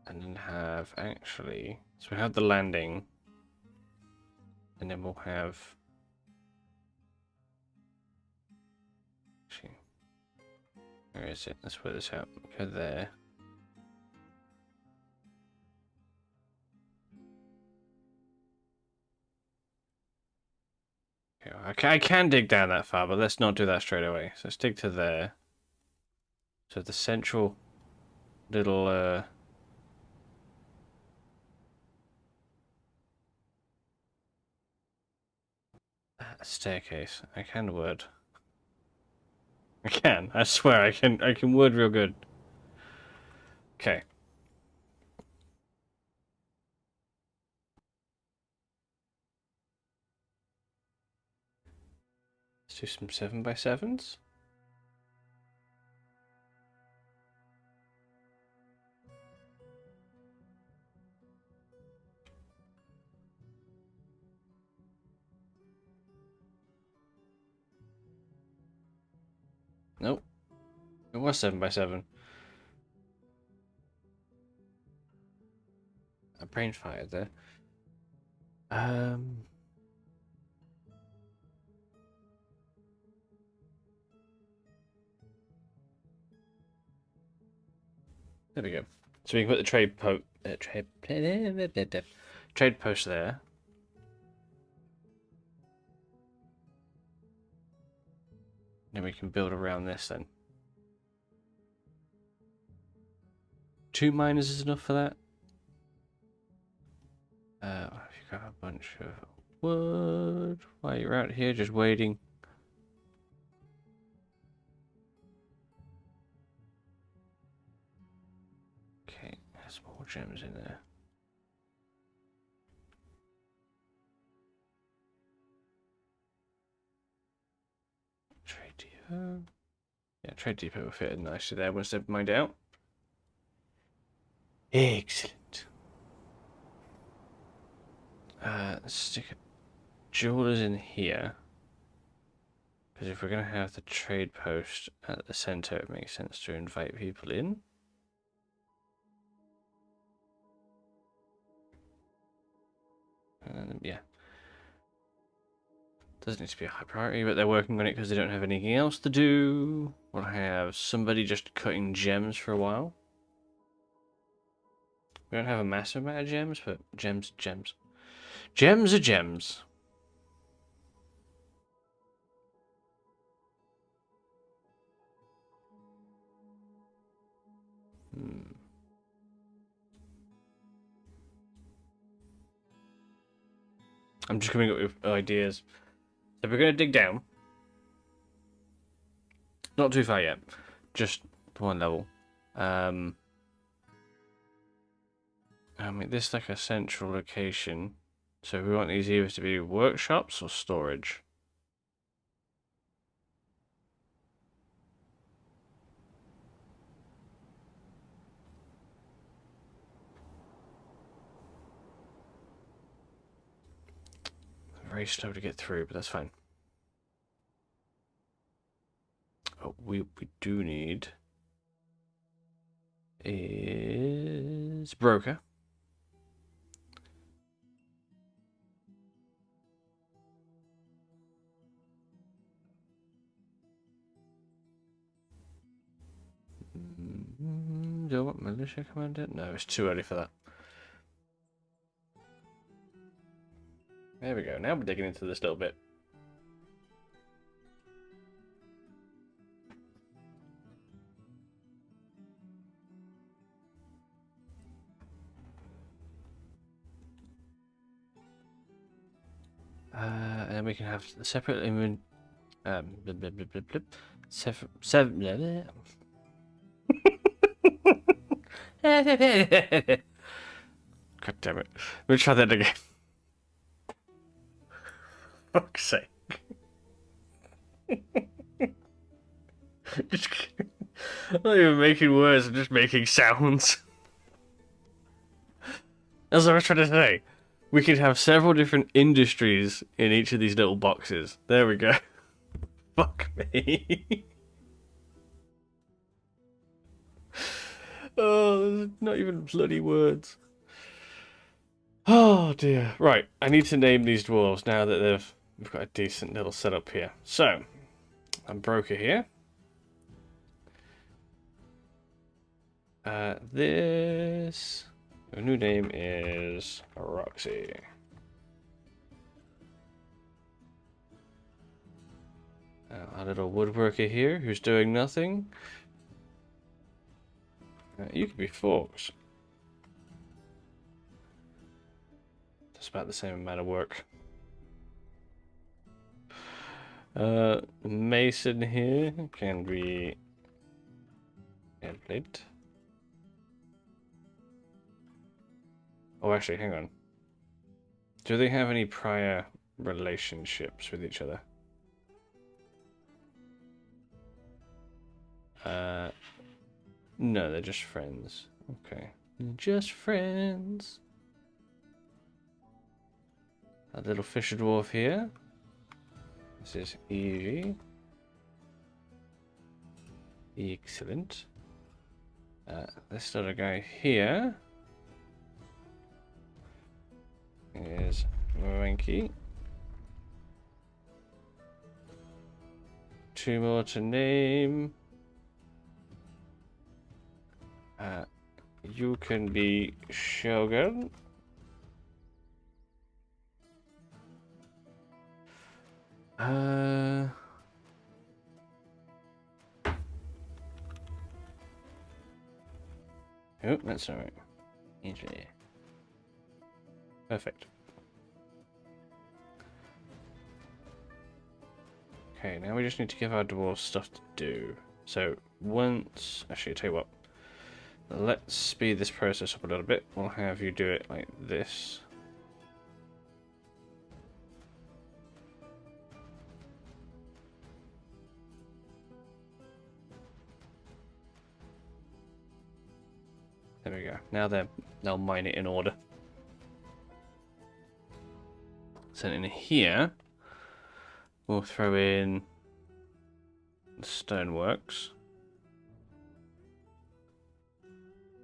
S1: And then have actually, so we have the landing, and then we'll have, actually, where is it? Let's put this out. Go there. Okay, I can dig down that far, but let's not do that straight away. So let's dig to there. So the central little staircase. I can word. I can. I swear I can word real good. Okay. Let's do some 7x7s. Nope. It was 7x7. A brain fired there. There we go. So we can put the trade post there. Then we can build around this then. 2 miners is enough for that. If you got a bunch of wood while you're out here just waiting. Okay, there's more gems in there. depot. Yeah, trade depot will fit in nicely there once they've mined out. Excellent. Let's stick a jewelers in here. Because if we're going to have the trade post at the center, it makes sense to invite people in. Yeah. Doesn't need to be a high priority, but they're working on it because they don't have anything else to do. We'll have somebody just cutting gems for a while. We don't have a massive amount of gems, but gems. Gems are gems. I'm just coming up with ideas. So we're going to dig down. Not too far yet. Just one level. Make this like a central location. So we want these either to be workshops or storage. Very slow to get through, but that's fine. What we do need is broker. Do I want militia commander? No, it's too early for that. There we go. Now we're digging into this little bit. And then we can have the separate God damn it. Let me try that again. Fuck's sake. I'm not even making words, I'm just making sounds. That's what I was trying to say. We could have several different industries in each of these little boxes. There we go. Fuck me. Oh, there's not even bloody words. Oh dear. Right, I need to name these dwarves now that we've got a decent little setup here. So, I'm broker here. This her new name is Roxy. Our little woodworker here who's doing nothing. You could be Fox. That's about the same amount of work. Mason here can be Edblade. Oh, actually, hang on. Do they have any prior relationships with each other? No, they're just friends. Okay. Just friends. A little fisher dwarf here. This is Evie. Excellent. This little guy here is Wanky. Two more to name. You can be Shogun. Oh, that's alright. Easy. Perfect. Okay, now we just need to give our dwarves stuff to do. So once, actually, I'll tell you what. Let's speed this process up a little bit. We'll have you do it like this. There we go. Now they'll mine it in order. So in here, we'll throw in the stoneworks.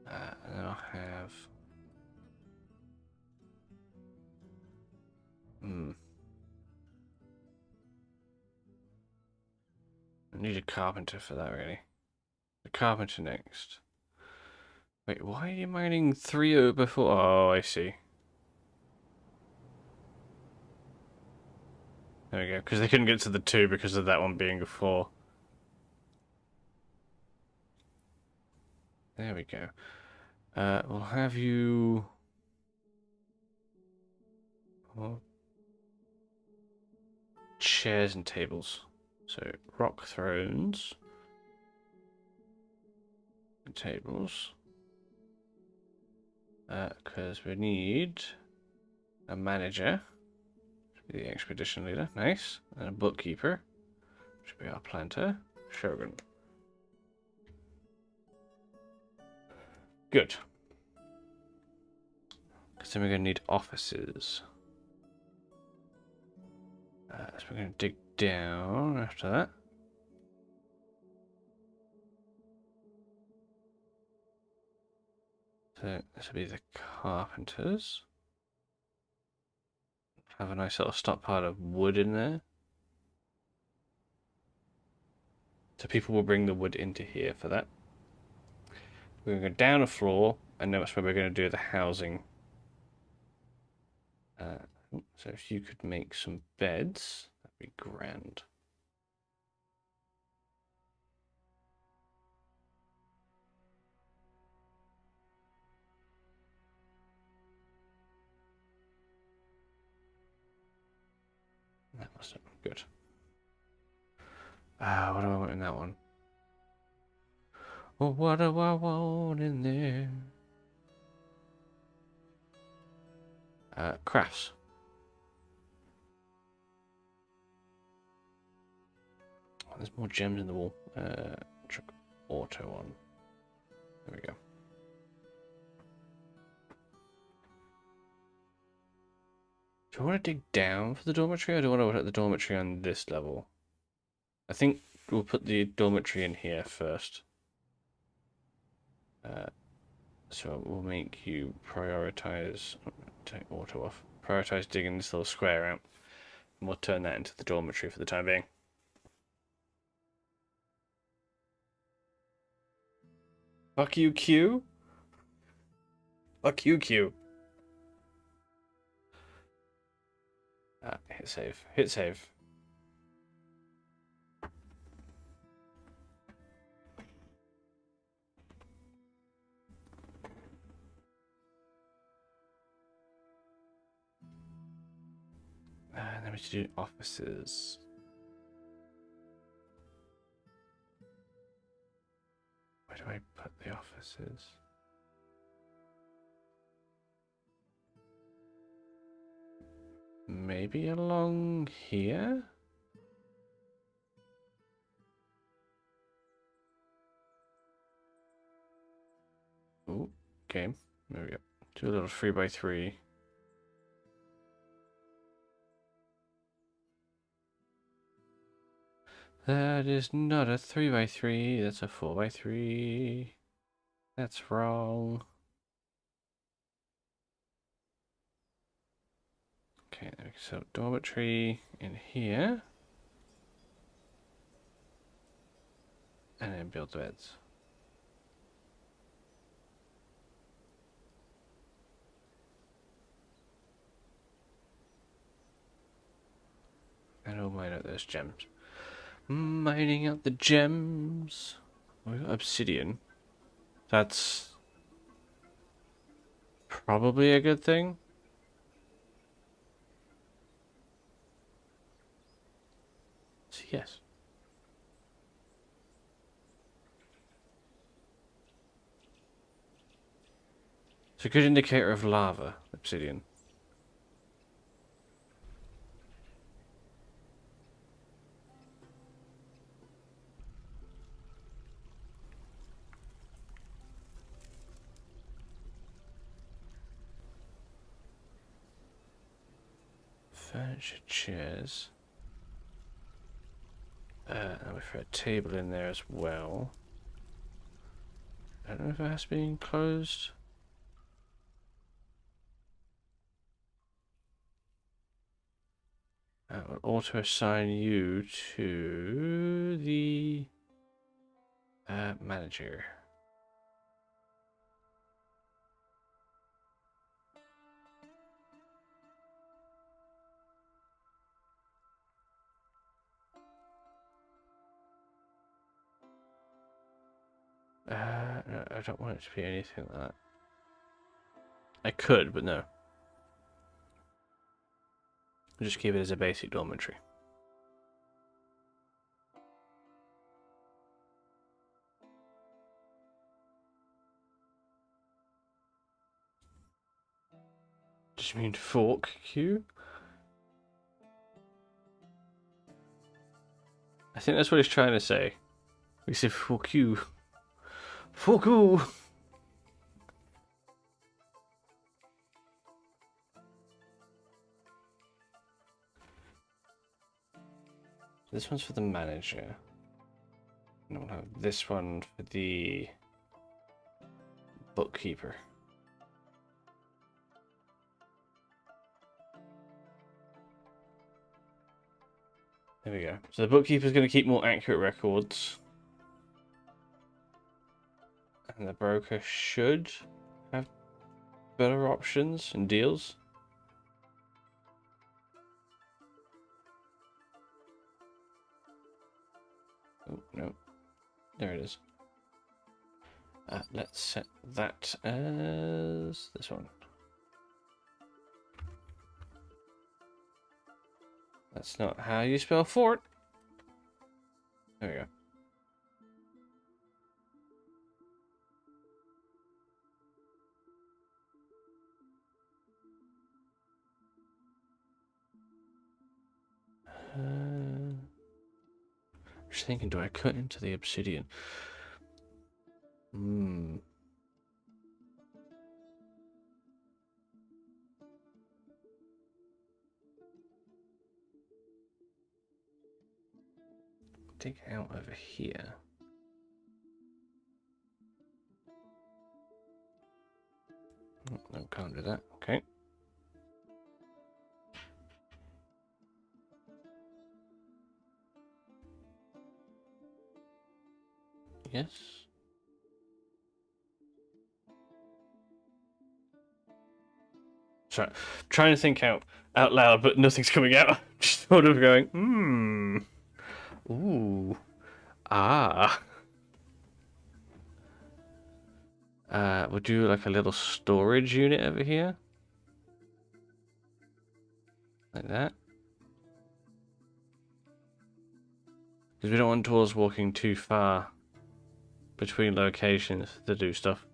S1: And then I'll have... I need a carpenter for that, really. The carpenter next. Wait, why are you mining 3 before? Oh, I see. There we go, because they couldn't get to the 2 because of that one being a 4. There we go. We'll have you... Oh. Chairs and tables. So, rock thrones. And tables. Because we need a manager. Should be the expedition leader. Nice. And a bookkeeper. Should be our planter. Shogun. Good. Because then we're going to need offices. So we're going to dig down after that. So this will be the carpenters. Have a nice little stockpile of wood in there. So people will bring the wood into here for that. We're going to go down a floor, and that's where we're going to do the housing. So if you could make some beds, that'd be grand. That was good. What do I want in that one? Oh, what do I want in there? Crafts. Oh, there's more gems in the wall. Chuck auto on. There we go. Do I want to dig down for the dormitory, or do I want to put the dormitory on this level? I think we'll put the dormitory in here first. So we'll make you prioritize... Take auto off. Prioritize digging this little square out. And we'll turn that into the dormitory for the time being. Fuck you, Q. Fuck you, Q. Hit save. Hit save. And then we should do offices. Where do I put the offices? Maybe along here? Oh, game. There we go. Do a little 3x3. That is not a 3x3, that's a 4x3. That's wrong. Okay, so dormitory in here. And then build the beds. And I'll mine out those gems. Mining out the gems. Oh, we got obsidian. That's probably a good thing. So yes. It's a good indicator of lava, obsidian. Furniture, chairs. And we throw a table in there as well. I don't know if it has to be enclosed. Will auto assign you to the manager. No, I don't want it to be anything like that. I could, but no. I'll just keep it as a basic dormitory. Does you mean fork queue? I think that's what he's trying to say. We said fork you. Fork you! This one's for the manager. And we'll have this one for the bookkeeper. There we go. So the bookkeeper's going to keep more accurate records. And the broker should have better options and deals. Oh, no. There it is. Let's set that as this one. That's not how you spell fort. There we go. Just thinking, do I cut into the obsidian? Dig out over here. No, can't do that. Okay. Yes. Sorry, trying to think out loud, but nothing's coming out. Just sort of going, ooh, ah. We'll do like a little storage unit over here, like that, because we don't want dwarves walking too far between locations to do stuff.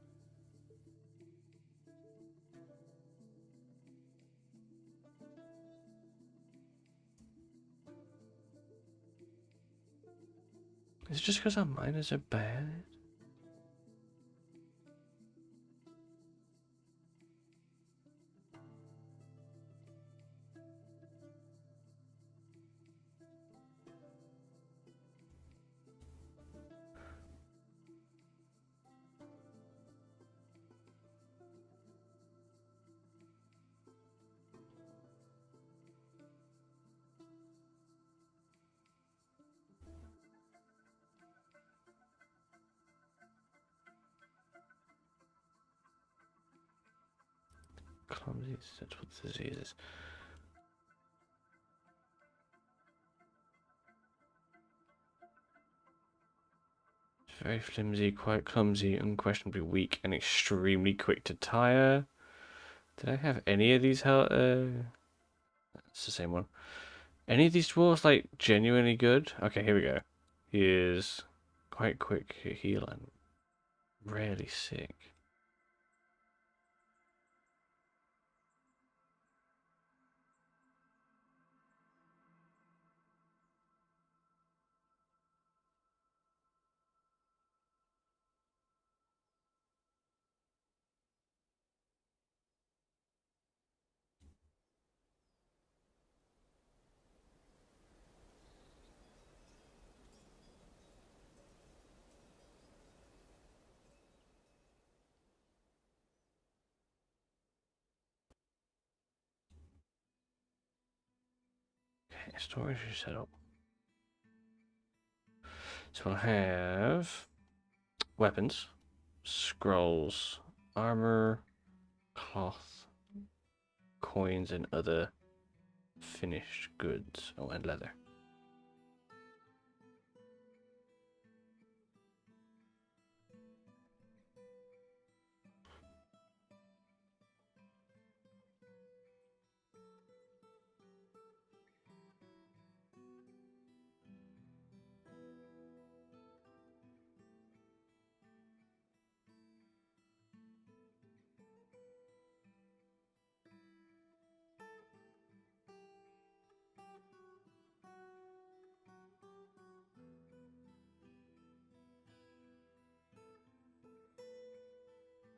S1: Is it just because our miners are bad? Clumsy, that's what the disease is. Very flimsy, quite clumsy, unquestionably weak, and extremely quick to tire. Did I have any of these? It's the same one. Any of these dwarves like genuinely good? Okay, here we go. He is quite quick heal and rarely sick. Okay, storage is set up. So we'll have weapons, scrolls, armor, cloth, coins, and other finished goods. Oh, and leather.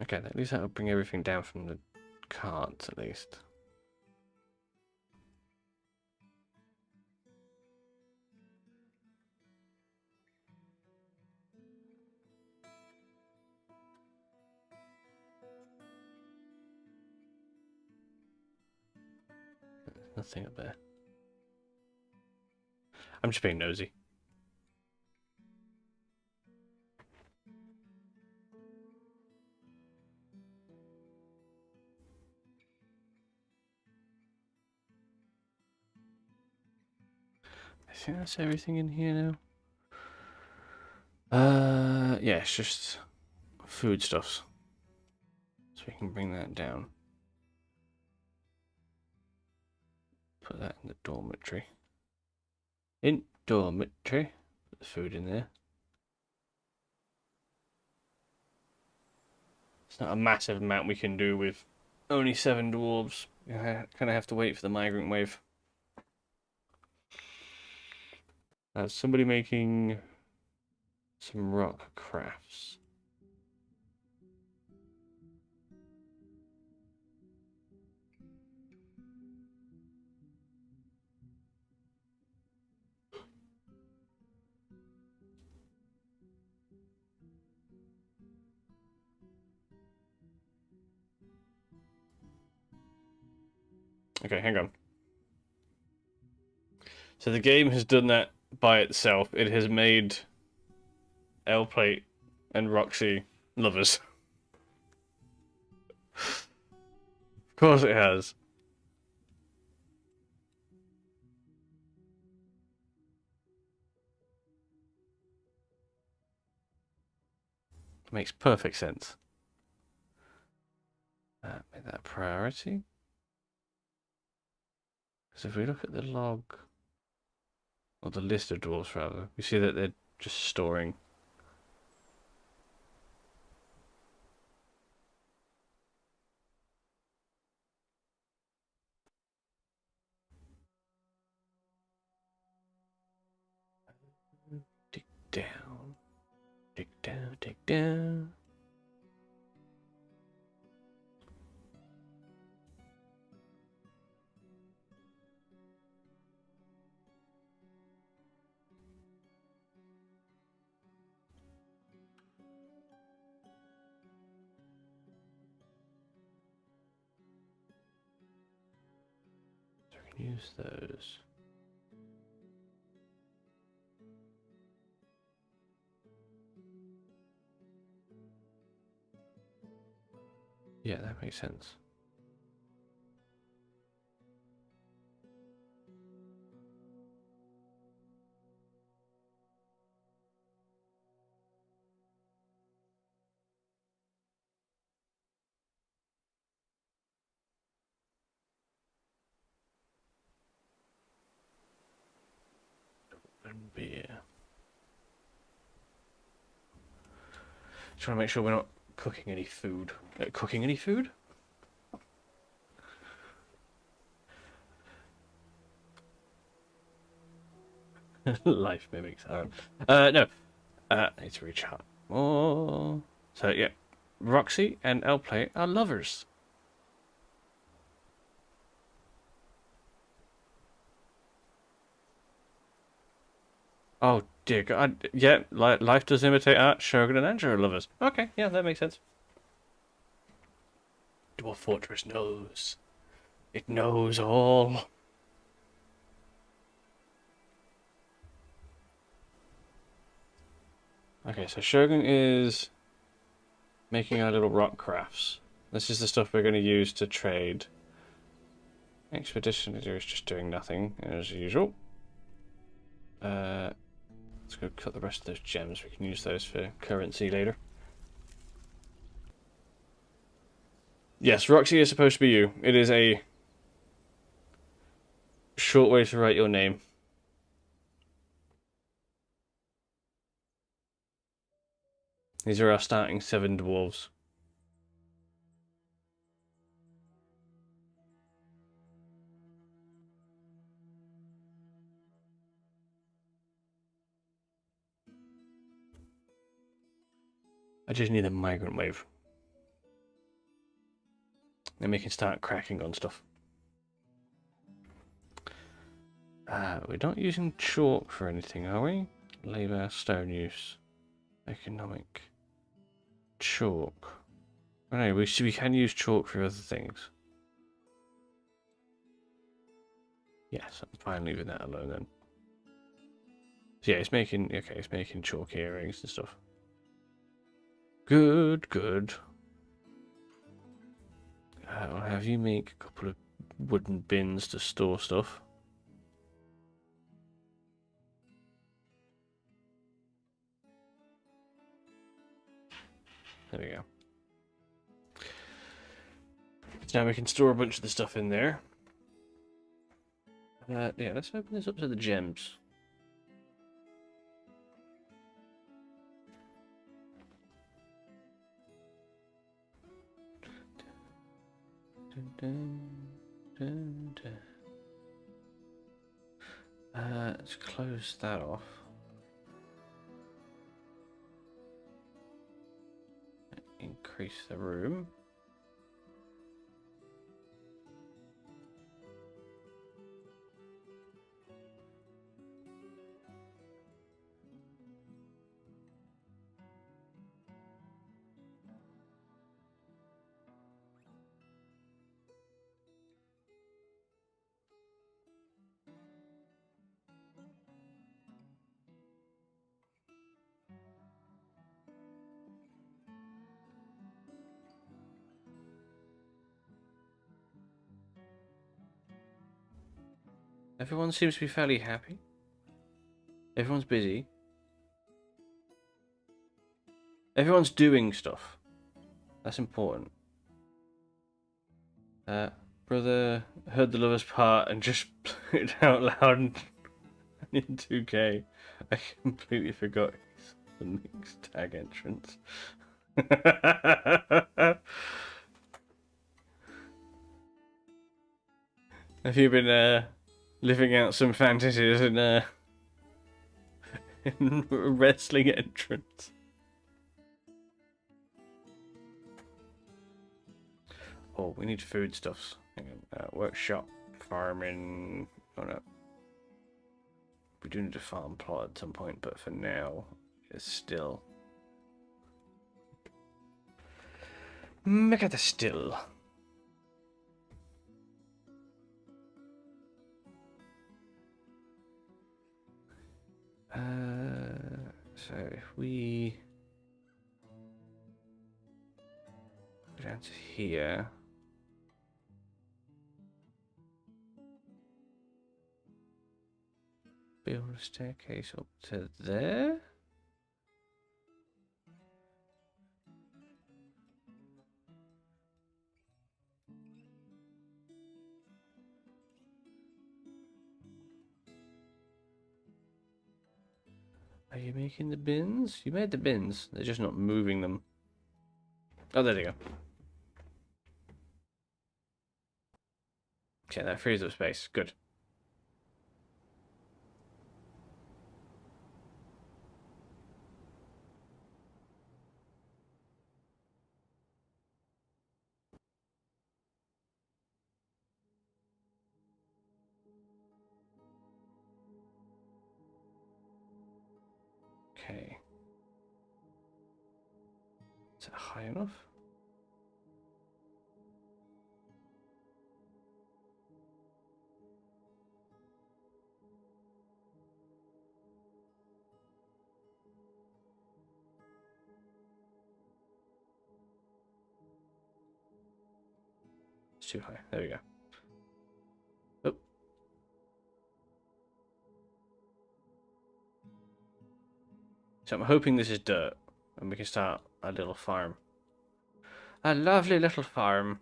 S1: Okay, at least that'll bring everything down from the carts, at least. Nothing up there. I'm just being nosy. I think that's everything in here now. Yeah, it's just foodstuffs. So we can bring that down. Put that in the dormitory. In dormitory. Put the food in there. It's not a massive amount we can do with only 7 dwarves. You kind of have to wait for the migrant wave. Somebody making some rock crafts. Okay, hang on. So the game has done that by itself. It has made L-Plate and Roxy lovers. Of course it has. Makes perfect sense. Make that a priority. Because if we look at the log, or the list of dwarves rather, we see that they're just storing. Dig down. Dig down, dig down. So we can use those. Yeah, that makes sense. And beer. Just want to make sure we're not cooking any food. Cooking any food? Life mimics. No. I need to reach out more. So yeah, Roxy and L-Play are lovers. Oh dear God. Yeah, life does imitate art. Shogun and Andrew are lovers. Okay, yeah, that makes sense. Dwarf Fortress knows. It knows all. Okay, so Shogun is making our little rock crafts. This is the stuff we're going to use to trade. Expedition Leader is just doing nothing, as usual. Let's go cut the rest of those gems. We can use those for currency later. Yes, Roxy is supposed to be you. It is a short way to write your name. These are our starting 7 dwarves. I just need a migrant wave. Then we can start cracking on stuff. We're not using chalk for anything, are we? Labour, stone use, economic, chalk. Oh no, we can use chalk for other things. Yes, I'm fine leaving that alone then. So yeah, it's making chalk earrings and stuff. Good, good. I'll have you make a couple of wooden bins to store stuff. There we go. So now we can store a bunch of the stuff in there. Yeah, let's open this up to the gems. Let's close that off. Increase the room. Everyone seems to be fairly happy. Everyone's busy. Everyone's doing stuff. That's important. Brother heard the lover's part and just played it out loud in 2K. I completely forgot he's the mixed tag entrance. Have you been living out some fantasies in wrestling entrance? Oh, we need foodstuffs. Workshop, farming. Oh no. We do need a farm plot at some point, but for now, it's still. Make it a still. So if we go down to here. Build a staircase up to there. Are you making the bins? You made the bins. They're just not moving them. Oh, there they go. Okay, that frees up space. Good. Okay. Is that high enough? too high. There we go. Oh. So I'm hoping this is dirt, and we can start a little farm. A lovely little farm.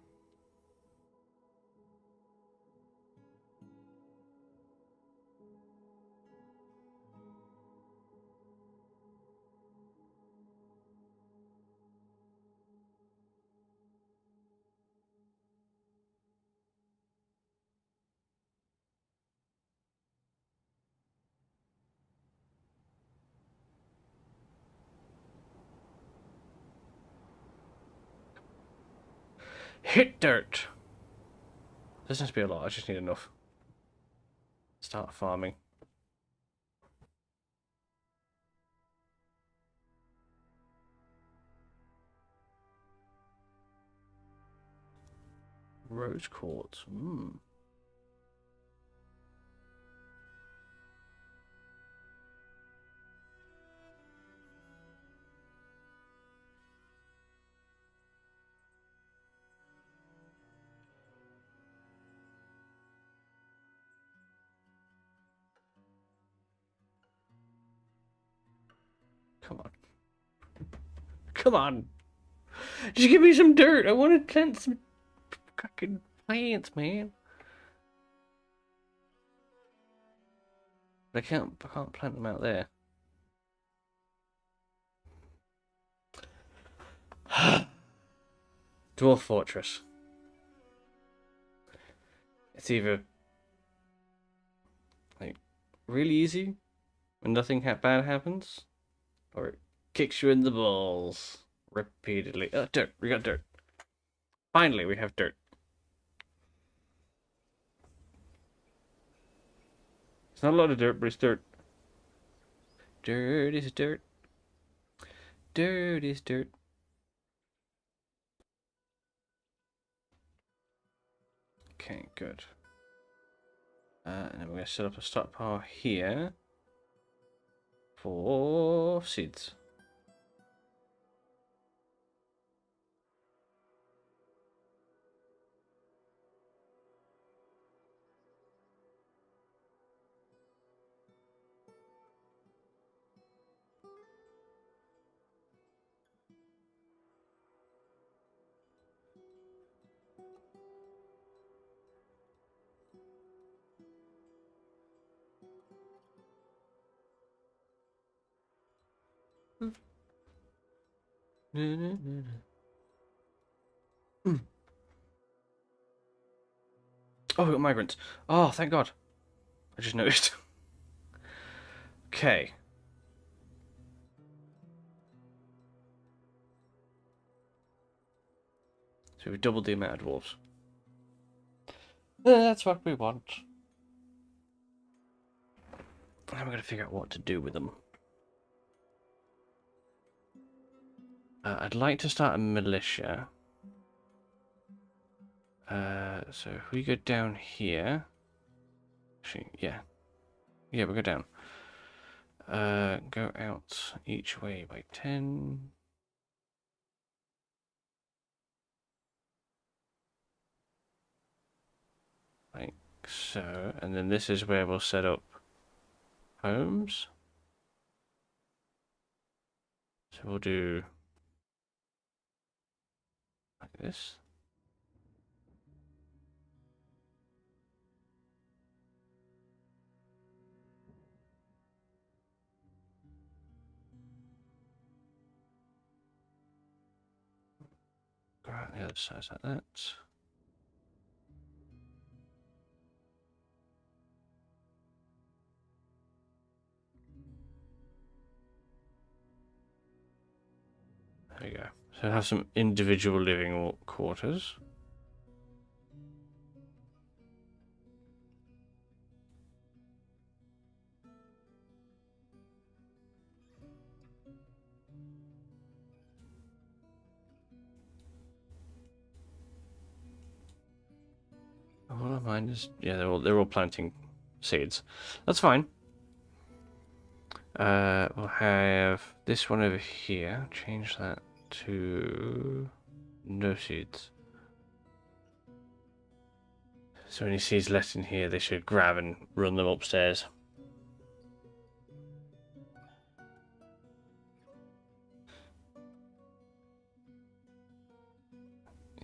S1: Hit dirt. Doesn't have to be a lot. I just need enough. Start farming. Rose quartz. Come on. Come on. Just give me some dirt. I want to plant some fucking plants, man. But I can't plant them out there. Dwarf Fortress. It's either like really easy and nothing bad happens, or it kicks you in the balls repeatedly. Oh, dirt. We got dirt. Finally, we have dirt. It's not a lot of dirt, but it's dirt. Dirt is dirt. Dirt is dirt. Okay, good. And then we're going to set up a stockpile here for seeds. Oh, we got migrants. Oh, thank God. I just noticed. Okay. So we've doubled the amount of dwarves. That's what we want. Now we're going to figure out what to do with them. I'd like to start a militia. So if we go down here... Actually, yeah. Yeah, we'll go down. Go out each way by 10. Like so. And then this is where we'll set up homes. So we'll do like this. Go out the other side like that. There we go. So have some individual living quarters. All of mine is, yeah, they're all planting seeds. That's fine. We'll have this one over here. Change that to no seeds. So when he sees Let in here, they should grab and run them upstairs.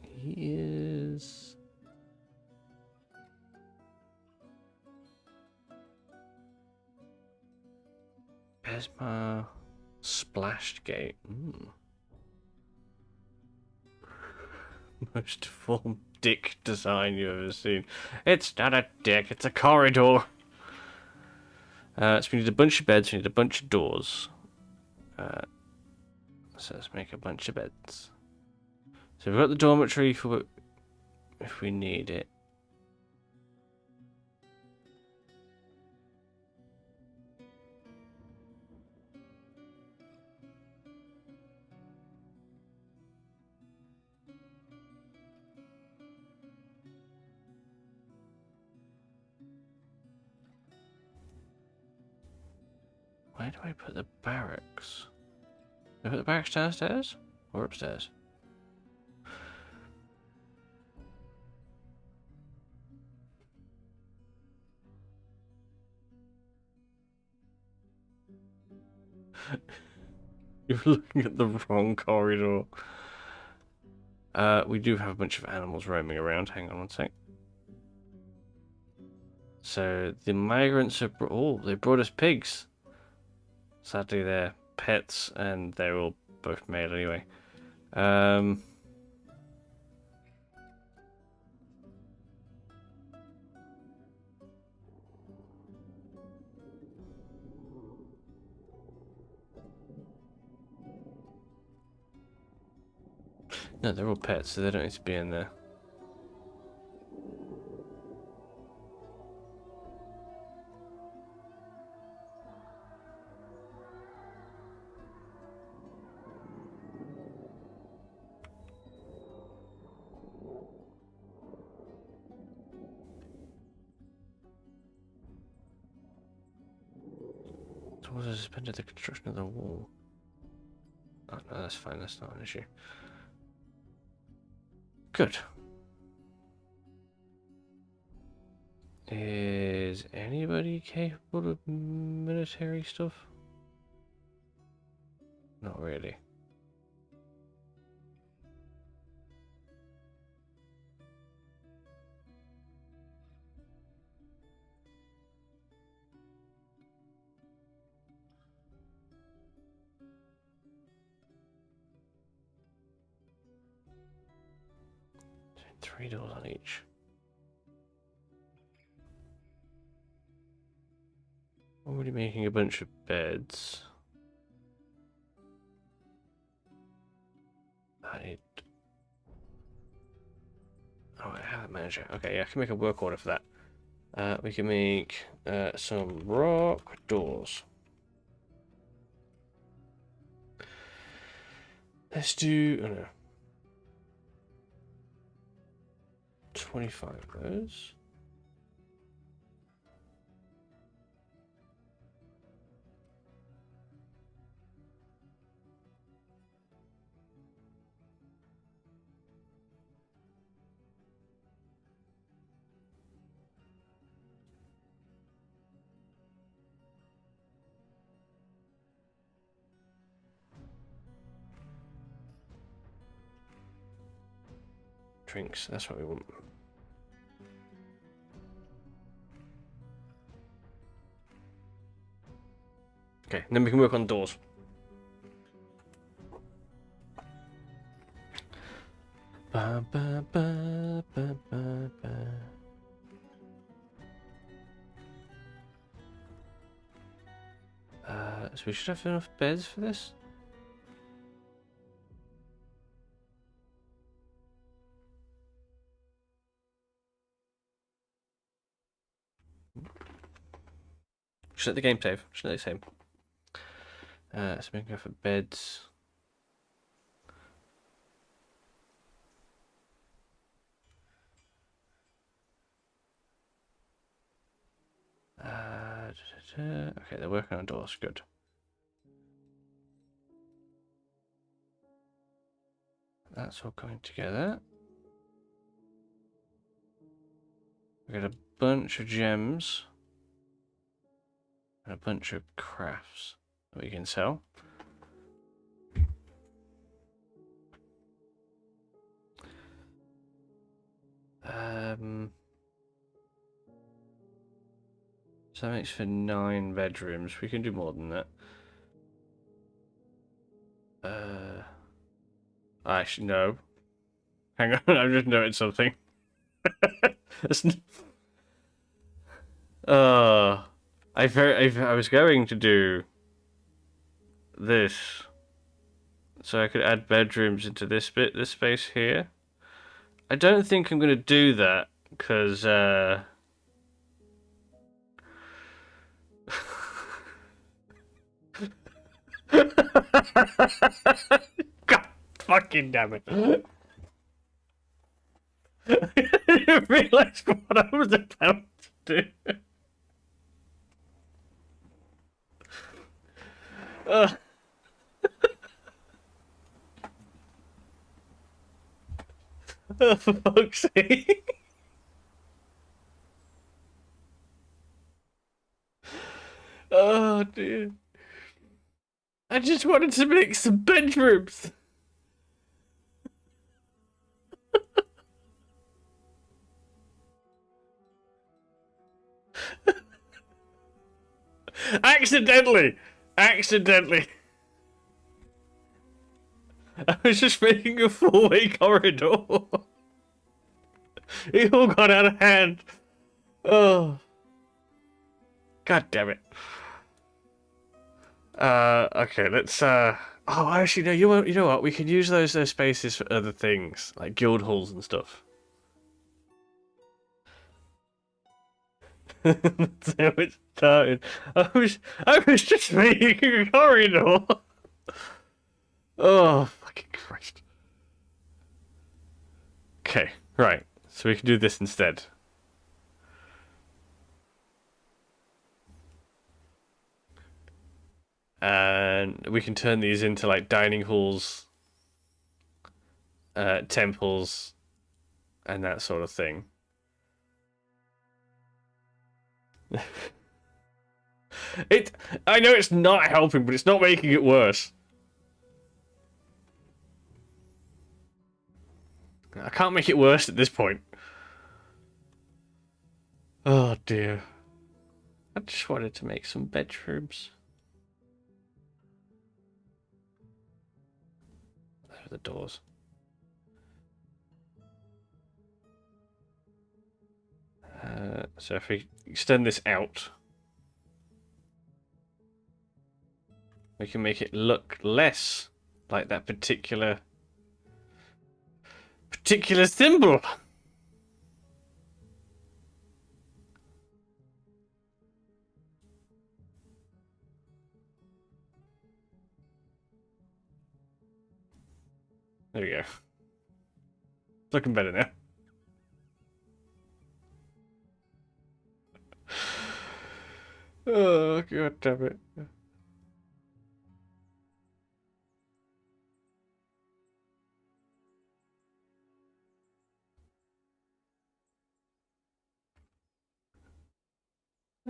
S1: He is... Besmar Splashed Gate. Most deformed dick design you've ever seen. It's not a dick, it's a corridor. So we need a bunch of beds, we need a bunch of doors. So let's make a bunch of beds. So we've got the dormitory for if we need it. Where do I put the barracks? Do I put the barracks downstairs or upstairs? You're looking at the wrong corridor. We do have a bunch of animals roaming around. Hang on one sec. So the migrants have they brought us pigs. Sadly, they're pets, and they're all both male anyway. No, they're all pets, so they don't need to be in there. So was suspended the construction of the wall. Oh no, that's fine, that's not an issue. Good. Is anybody capable of military stuff? Not really. So 3 doors on each. Already making a bunch of beds. I need... Oh, I have a manager. Okay, yeah, I can make a work order for that. We can make some rock doors. Let's do... Oh no. 25 of those. Drinks, that's what we want. Okay, then we can work on doors. Ba, ba, ba, ba, ba, ba. So we should have enough beds for this. Just let the game save. Just let it save. So we can go for beds. Okay, they're working on doors. Good. That's all coming together. We got a bunch of gems and a bunch of crafts that we can sell. So that makes for 9 bedrooms. We can do more than that. Actually, no. Hang on, I've just noted something. I was going to do this, so I could add bedrooms into this space here. I don't think I'm going to do that because God fucking damn it. I didn't realise what I was about to do. Oh, for fuck's sake. Oh, dear. I just wanted to make some bedrooms. Accidentally. I was just making a 4-way corridor. It all got out of hand. Oh. God damn it. Okay, let's oh, actually no, you know what? We can use those spaces for other things, like guild halls and stuff. That's how it started. I was just making a corridor. Oh, fucking Christ. Okay, right. So we can do this instead. And we can turn these into like dining halls, temples, and that sort of thing. I know it's not helping, but it's not making it worse. I can't make it worse at this point. Oh dear. I just wanted to make some bedrooms. There are the doors. So if we extend this out, we can make it look less like that particular symbol. There we go. It's looking better now. Oh, God damn it.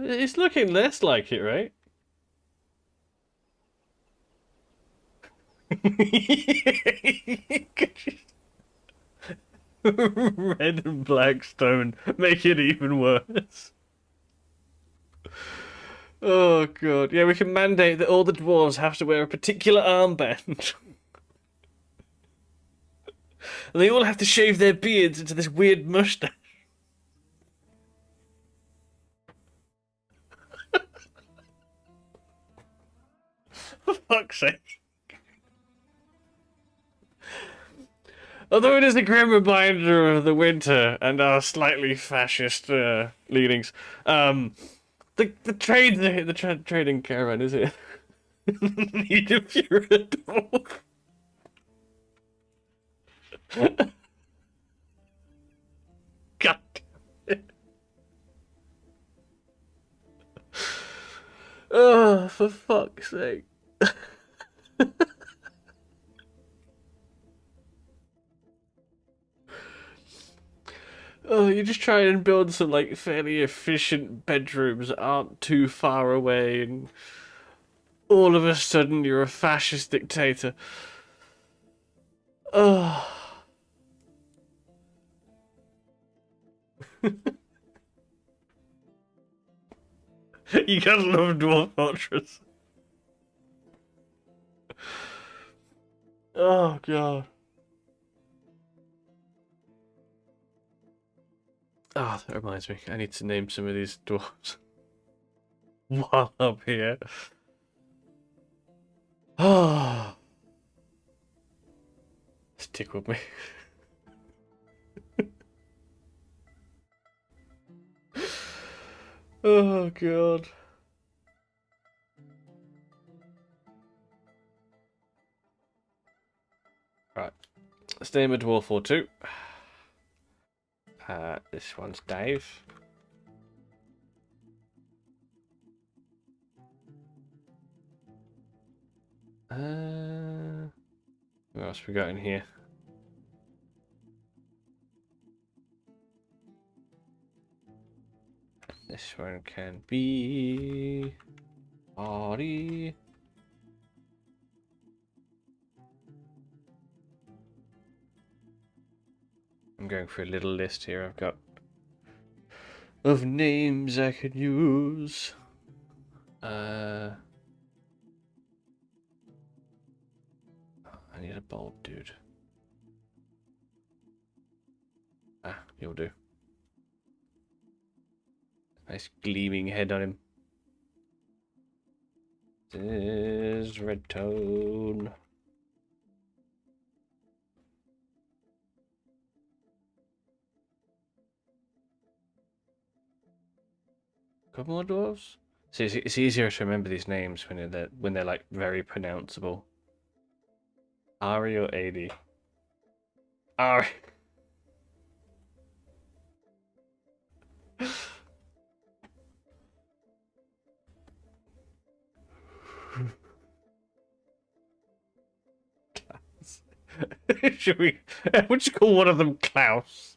S1: It's looking less like it, right? Red and black stone make it even worse. Oh god, yeah, we can mandate that all the dwarves have to wear a particular armband. And they all have to shave their beards into this weird mustache. For fuck's sake. Although it is a grim reminder of the winter and our slightly fascist leanings, the trading caravan is here. Need if you're a dwarf. God damn it. Oh, for fuck's sake. Oh, you just try and build some like fairly efficient bedrooms that aren't too far away, and all of a sudden you're a fascist dictator. Oh. You gotta love Dwarf Fortress. Oh god. Oh, that reminds me. I need to name some of these dwarves while I'm here. Oh, it's tickled me. Oh god. Right. Let's name a dwarf or two. This one's Dave. What else we got in here? This one can be Ari. I'm going for a little list here. I've got of names I could use. I need a bald dude. Ah, you'll do. Nice gleaming head on him. This is red tone. Couple more dwarves. So it's easier to remember these names when they're like very pronounceable. Ari or AD? Ari. Should we? Would you call one of them Klaus?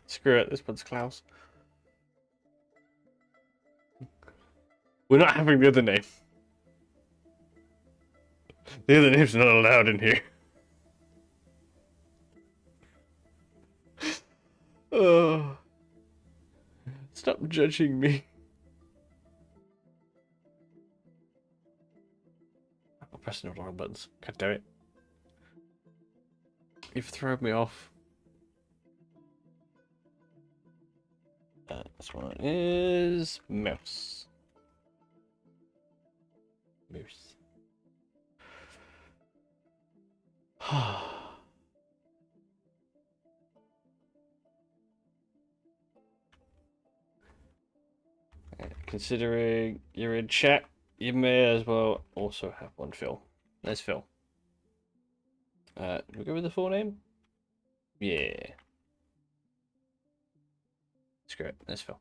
S1: Screw it. This one's Klaus. We're not having the other name. The other name's not allowed in here. Oh. Stop judging me. I'm pressing the wrong buttons. God damn it. You've thrown me off. This one is Mouse. Moose. Considering you're in chat, you may as well also have one Phil. There's Phil. Do we go with the full name? Yeah. Screw it. There's Phil.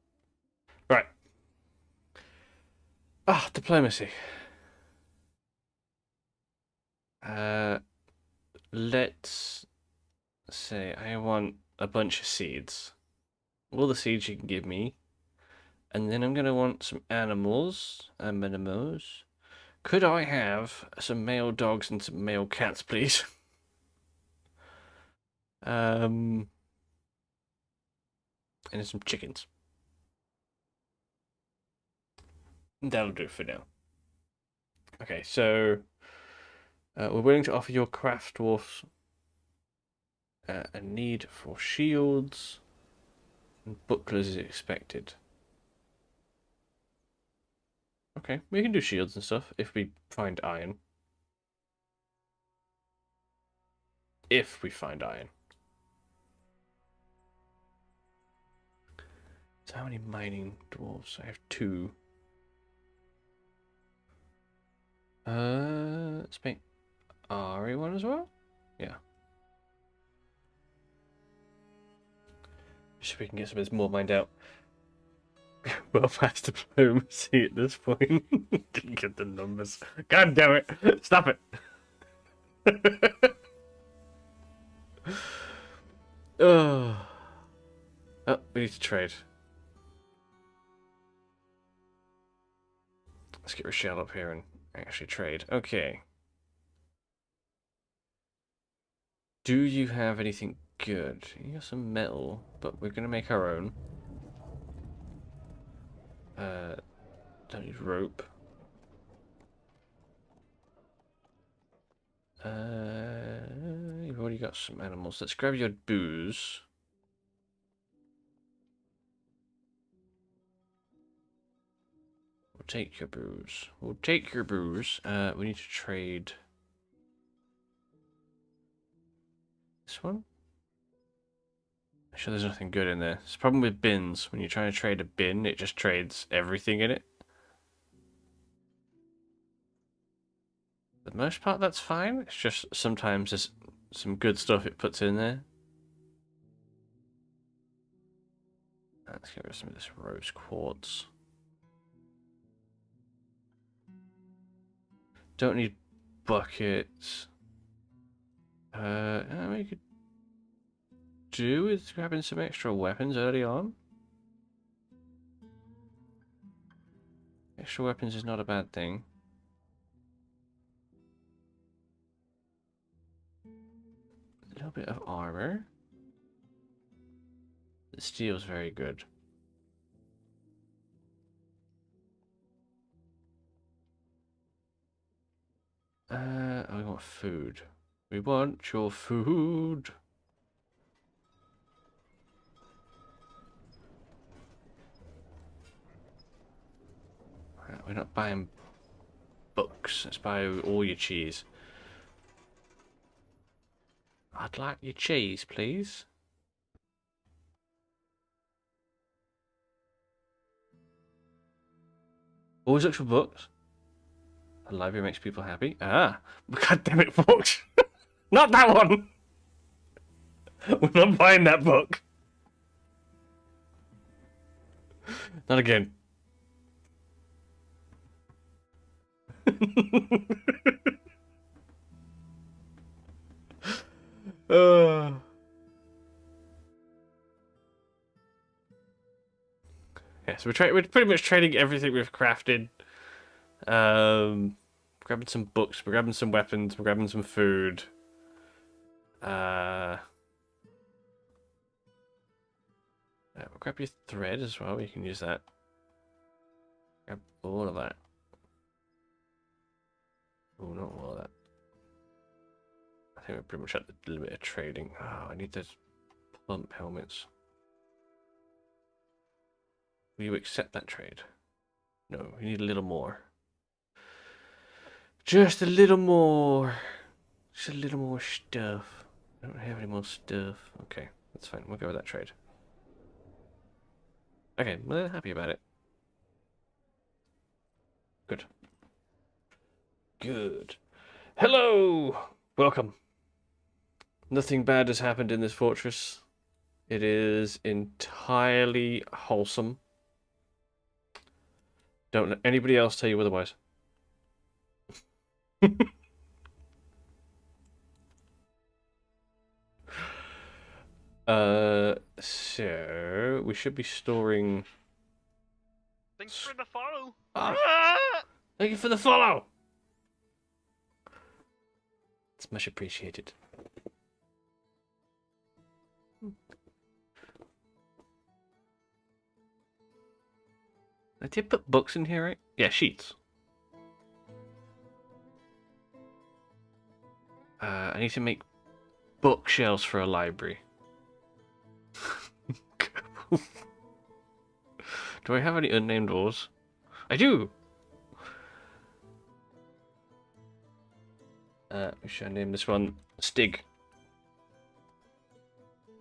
S1: Right. Ah, diplomacy. Let's say I want a bunch of seeds. All the seeds you can give me. And then I'm going to want some animals and minimos. Could I have some male dogs and some male cats, please? And some chickens. That'll do for now. Okay, so we're willing to offer your craft dwarfs a need for shields and bucklers is expected. Okay, we can do shields and stuff if we find iron. If we find iron. So how many mining dwarves? I have 2. Let's make Ari one as well. Yeah. So we can get some of this more mined out. Well past diplomacy at this point. Didn't get the numbers. God damn it! Stop it! Oh. Oh, we need to trade. Let's get Rochelle up here and actually trade. Okay. Do you have anything good? You got some metal, but we're gonna make our own. Don't need rope. You've already got some animals. Let's grab your booze. We'll take your booze. We'll take your booze. We need to trade this one. I'm sure there's nothing good in there. It's the problem with bins. When you're trying to trade a bin, it just trades everything in it. For the most part, that's fine. It's just sometimes there's some good stuff it puts in there. Let's get rid of some of this rose quartz. Don't need buckets. We could do with grabbing some extra weapons early on. Extra weapons is not a bad thing. A little bit of armor. The steel's very good. We want food. We want your food. We're not buying books. Let's buy all your cheese. I'd like your cheese, please. Always look for books. A library makes people happy. Ah, god damn it, books! Not that one. We're not buying that book. Not again. Yeah, so we're pretty much trading everything we've crafted. Grabbing some books, we're grabbing some weapons, we're grabbing some food. We'll grab your thread as well. You can use that. Grab all of that. Oh, not all of that. I think we're pretty much at the limit of trading. Oh, I need those plump helmets. Will you accept that trade? No, we need a little more. Just a little more. Just a little more stuff. I don't have any more stuff. Okay, that's fine. We'll go with that trade. Okay, we're happy about it. Good. Good. Hello! Welcome. Nothing bad has happened in this fortress. It is entirely wholesome. Don't let anybody else tell you otherwise. So we should be storing.
S4: Thanks for the follow.
S1: Thank you for the follow. It's much appreciated. I did put books in here, right? Yeah, sheets. I need to make bookshelves for a library. Do I have any unnamed ores? I do! We should name this one Stig.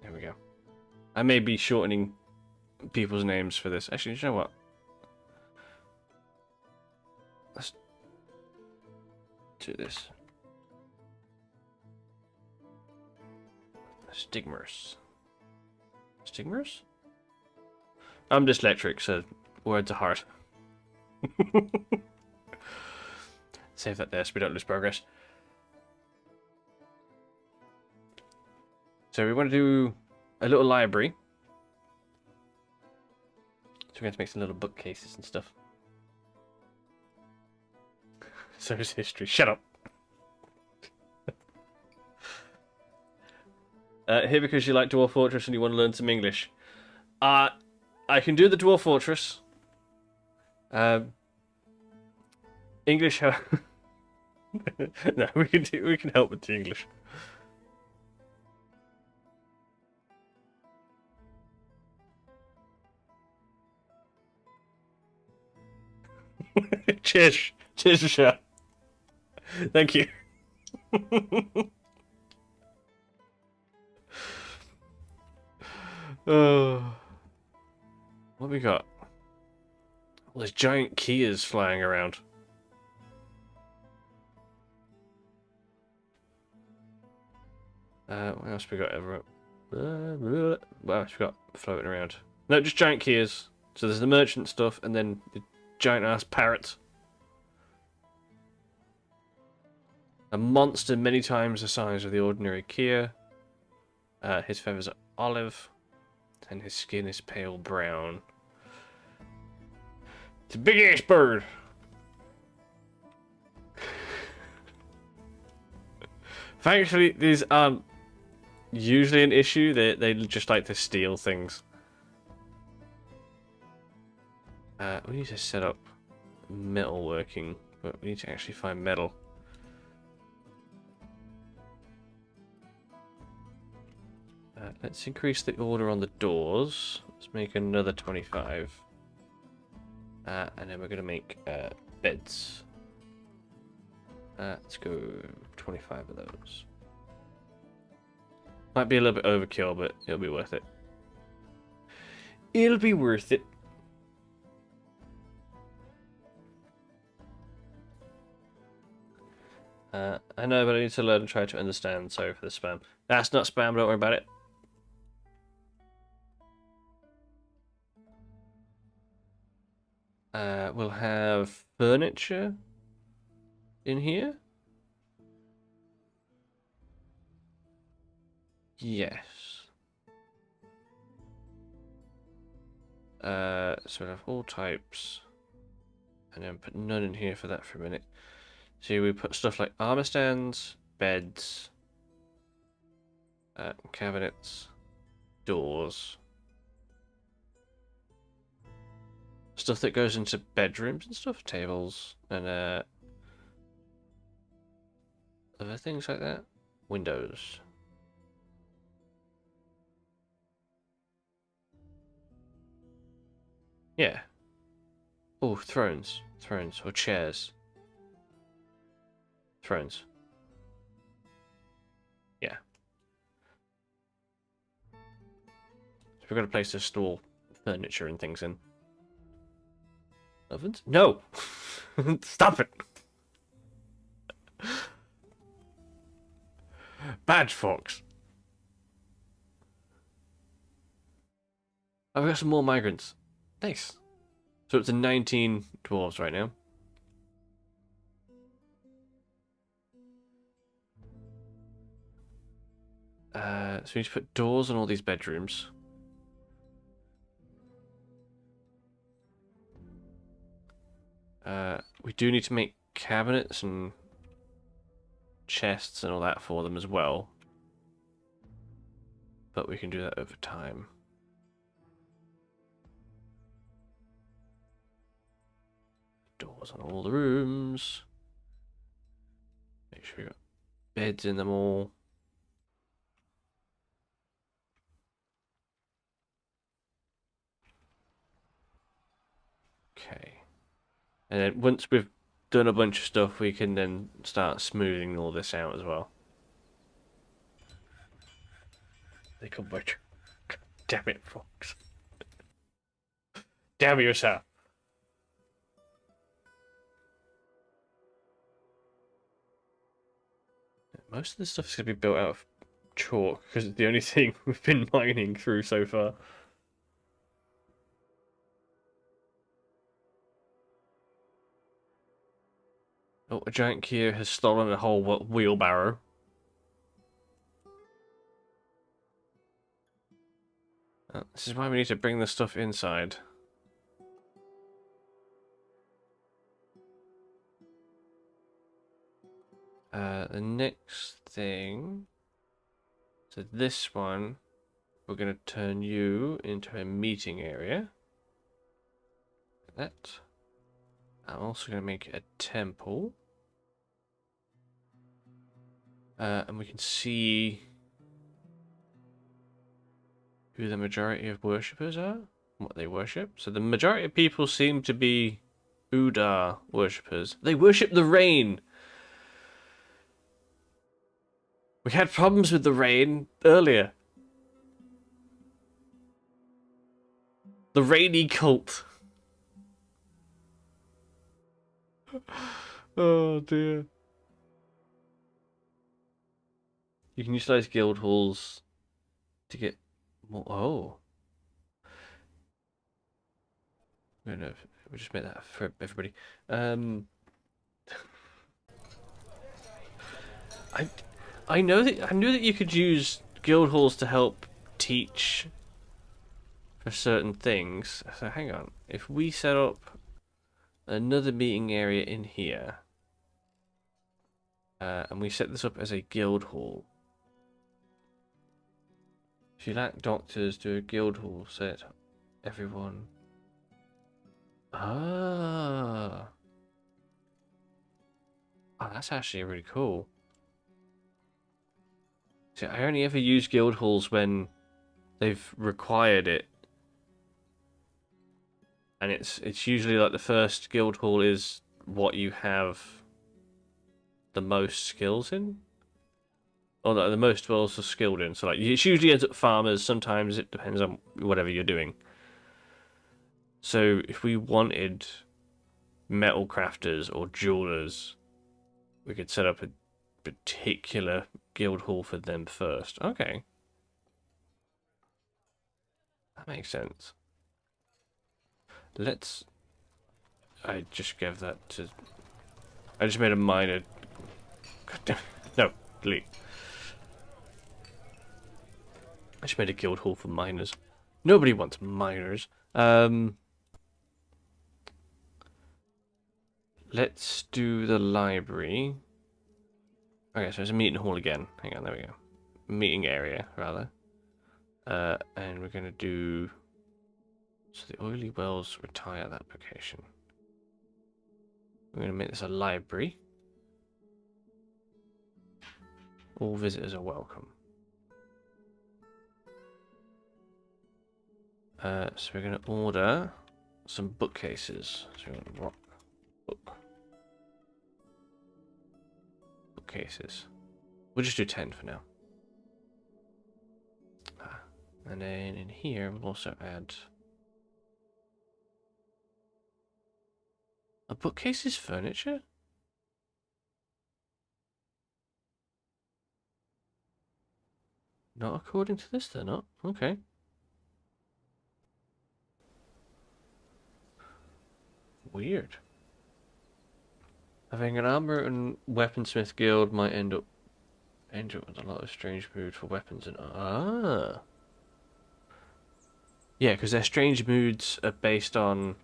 S1: There we go. I may be shortening people's names for this. Actually, you know what? Let's do this. Stigmers. Stigmers? I'm dyslexic, so words are hard. Save that there so we don't lose progress. So we want to do a little library. So we're going to make some little bookcases and stuff. So is history. Shut up. Here because you like Dwarf Fortress and you want to learn some English. I can do the Dwarf Fortress. English. No, we can help with the English. Cheers, Michelle. Thank you. What we got? Well, there's giant Kias flying around. What else we got ever? What else we got floating around? No, just giant Kias. So there's the merchant stuff, and then the giant ass parrot. A monster many times the size of the ordinary Kia. His feathers are olive, and his skin is pale brown. It's a big ass bird. Thankfully, these aren't usually an issue. They just like to steal things. We need to set up metalworking, but we need to actually find metal. Let's increase the order on the doors. Let's make another 25. And then we're going to make beds. Let's go 25 of those. Might be a little bit overkill, but it'll be worth it. It'll be worth it. I know, but I need to learn and try to understand. Sorry for the spam. That's not spam, don't worry about it. We'll have furniture in here. Yes. So we'll have all types. And then put none in here for that for a minute. So we put stuff like armor stands, beds, cabinets, doors. Stuff that goes into bedrooms and stuff, tables, and other things like that. Windows. Yeah. Oh, thrones. Thrones, or chairs. Thrones. Yeah. So we've got a place to store furniture and things in. Ovens? No! Stop it! Badge Fox. I've got some more migrants. Nice. So it's a 19 dwarves right now. So we need to put doors on all these bedrooms. We do need to make cabinets and chests and all that for them as well. But we can do that over time. Doors on all the rooms. Make sure we got beds in them all. Okay. And then once we've done a bunch of stuff, we can then start smoothing all this out as well. They come by. Damn it, Fox. Damn yourself. Most of this stuff is going to be built out of chalk because it's the only thing we've been mining through so far. Oh, a giant Kia has stolen a whole wheelbarrow. This is why we need to bring the stuff inside. The next thing... So this one, we're going to turn you into a meeting area. Like that. I'm also going to make a temple. And we can see who the majority of worshippers are, what they worship. So the majority of people seem to be Udar worshippers. They worship the rain. We had problems with the rain earlier. The rainy cult. Oh dear. You can utilize guild halls to get more. Oh. We'll just make that for everybody. I knew that you could use guild halls to help teach for certain things. So hang on. If we set up another meeting area in here, and we set this up as a guild hall. If you lack doctors, do a guild hall set. Everyone. Ah. Oh, that's actually really cool. See, I only ever use guild halls when they've required it. And it's usually like the first guild hall is what you have the most skills in. Or the most also skilled in. So like it usually ends up farmers, sometimes it depends on whatever you're doing. So if we wanted metal crafters or jewelers, we could set up a particular guild hall for them first. Okay. That makes sense. I just gave that to... I just made a minor... God damn it. No, delete. I just made a guild hall for miners. Nobody wants miners. Let's do the library. Okay, so it's a meeting hall again. Hang on, there we go. Meeting area, rather. And we're going to do... So the oily wells retire that location. We're going to make this a library. All visitors are welcome. So we're going to order some bookcases. So we're going to rock bookcases. We'll just do 10 for now. And then in here we'll also add a bookcase is furniture? Not according to this, they're not. Okay. Weird. Having an armor and weaponsmith guild might end up with a lot of strange moods for weapons and yeah, because their strange moods are based on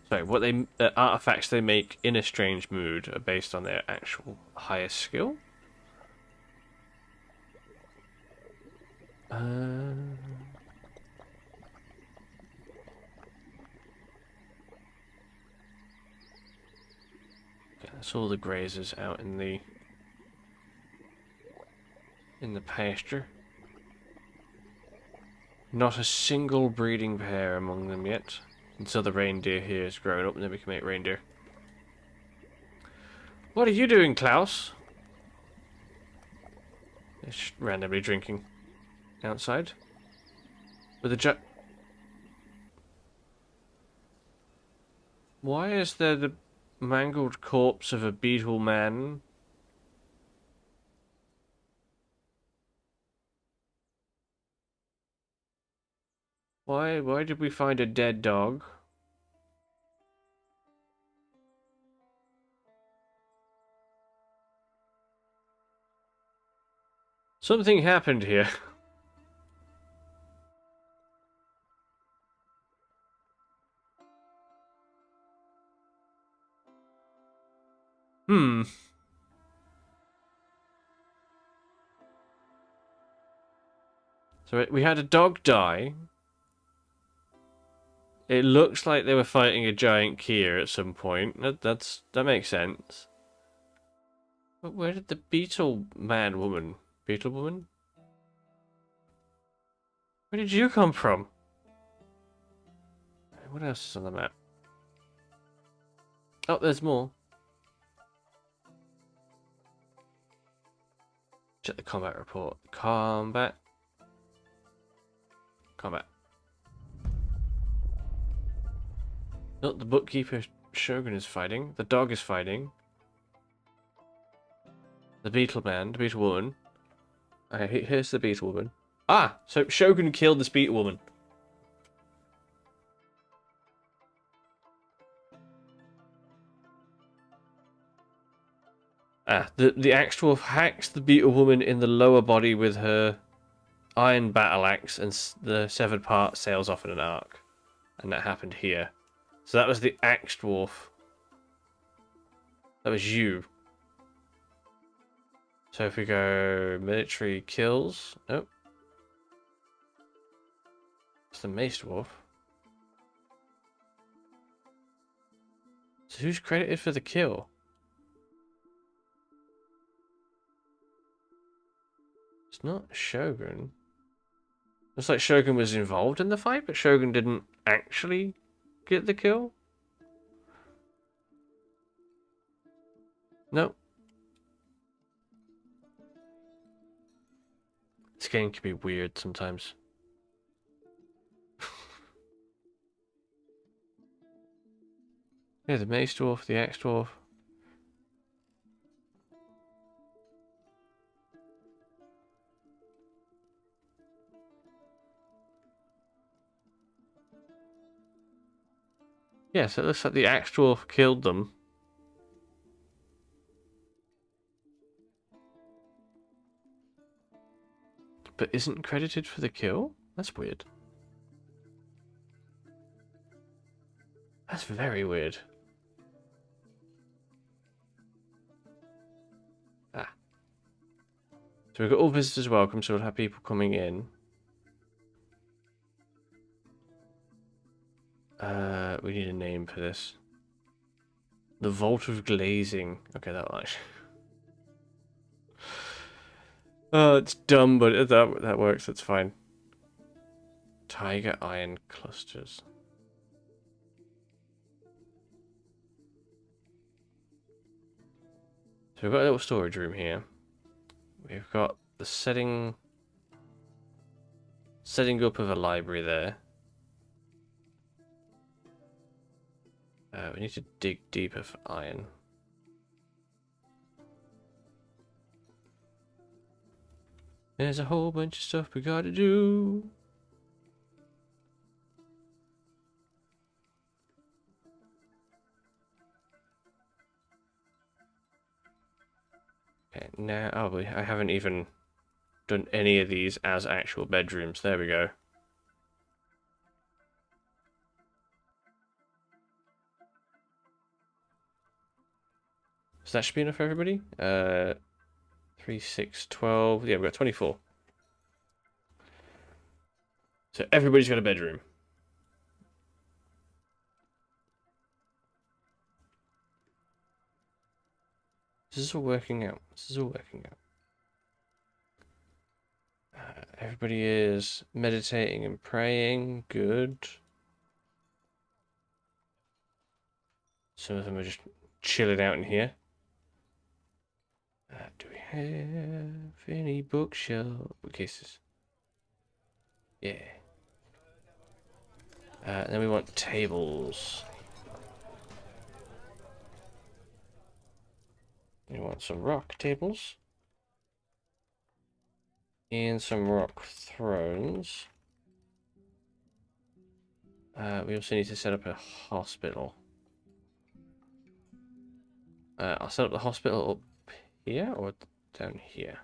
S1: the artifacts they make in a strange mood are based on their actual highest skill. Okay, that's all the grazers out in the pasture. Not a single breeding pair among them yet. Until the reindeer here is grown up and then we can make reindeer. What are you doing, Klaus? Just randomly drinking outside. With a Why is there the mangled corpse of a beetle man? Why did we find a dead dog? Something happened here. Hmm. So we had a dog die. It looks like they were fighting a giant Kia at some point. That makes sense. But where did the beetle woman? Beetle woman? Where did you come from? What else is on the map? Oh, there's more. Check the combat report. Combat. Not the bookkeeper Shogun is fighting. The dog is fighting. The beetle man, the beetle woman. Okay, here's the beetle woman. Ah, so Shogun killed this beetle woman. Ah, the axe dwarf hacks the beetle woman in the lower body with her iron battle axe, and the severed part sails off in an arc. And that happened here. So that was the axe dwarf. That was you. So if we go military kills, nope. It's the mace dwarf. So who's credited for the kill? It's not Shogun. Looks like Shogun was involved in the fight, but Shogun didn't actually get the kill. Nope. This game can be weird sometimes. Yeah, the mace dwarf, the axe dwarf. Yeah, so it looks like the axe dwarf killed them. But isn't credited for the kill? That's weird. That's very weird. Ah. So we've got all visitors welcome, so we'll have people coming in. We need a name for this. The Vault of Glazing. Okay, that one. Oh, it's dumb, but that works. That's fine. Tiger Iron Clusters. So we've got a little storage room here. We've got the setting up of a library there. We need to dig deeper for iron. There's a whole bunch of stuff we gotta do. Okay, now I haven't even done any of these as actual bedrooms. There we go. So that should be enough for everybody. 3, 6, 12. Yeah, we've got 24. So everybody's got a bedroom. This is all working out. This is all working out. Everybody is meditating and praying. Good. Some of them are just chilling out in here. Do we have any bookshelf bookcases? Yeah. Then we want tables. We want some rock tables. And some rock thrones. We also need to set up a hospital. I'll set up the hospital up here or down here.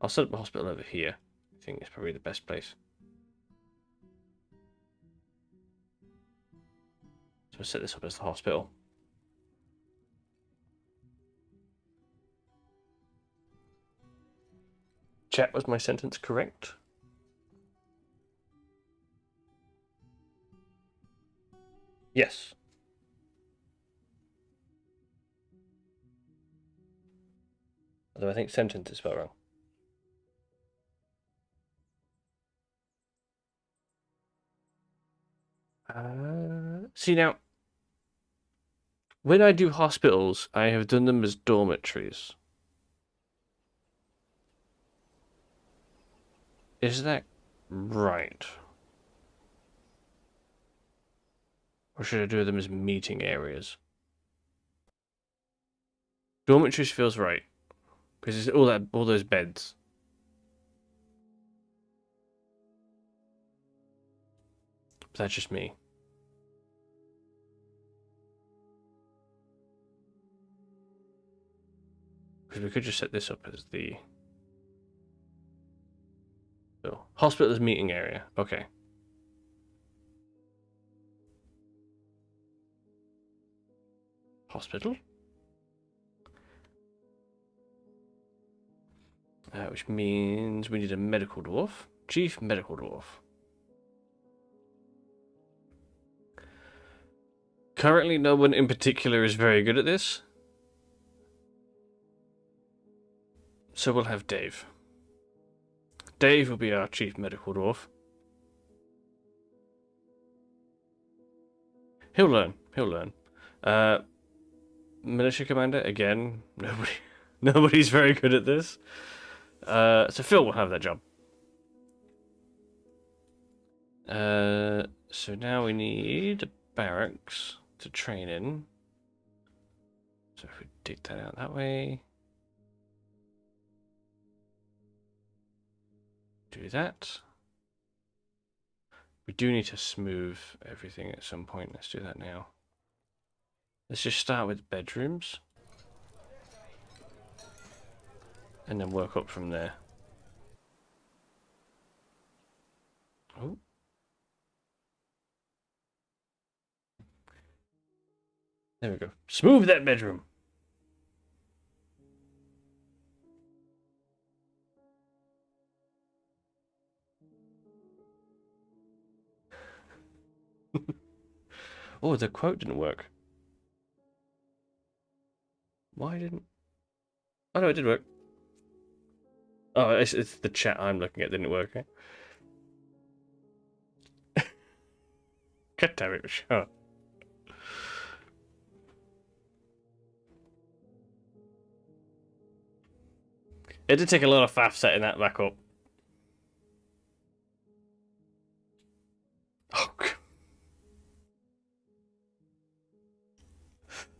S1: I'll set up the hospital over here. I think it's probably the best place. So I'll set this up as the hospital. Chat, was my sentence correct? Yes. Although I think sentence is spelled wrong. See now, when I do hospitals, I have done them as dormitories. Is that right? Or should I do them as meeting areas? Dormitories feels right. Because it's all those beds. But that's just me. Because we could just set this up as the... So, hospital is meeting area. Okay. Hospital? Which means we need a medical dwarf. Chief medical dwarf. Currently, no one in particular is very good at this. So we'll have Dave. Dave will be our chief medical dwarf. He'll learn. He'll learn. Militia commander, again, nobody's very good at this. So Phil will have that job. So now we need a barracks to train in. So if we dig that out that way. Do that. We do need to smooth everything at some point. Let's do that now. Let's just start with bedrooms. And then work up from there. Oh. There we go. Smooth that bedroom. Oh, the quote didn't work. Why didn't... Oh no, it did work. Oh, it's the chat I'm looking at didn't work. Eh? God damn it, sure. It did take a lot of faff setting that back up. Oh,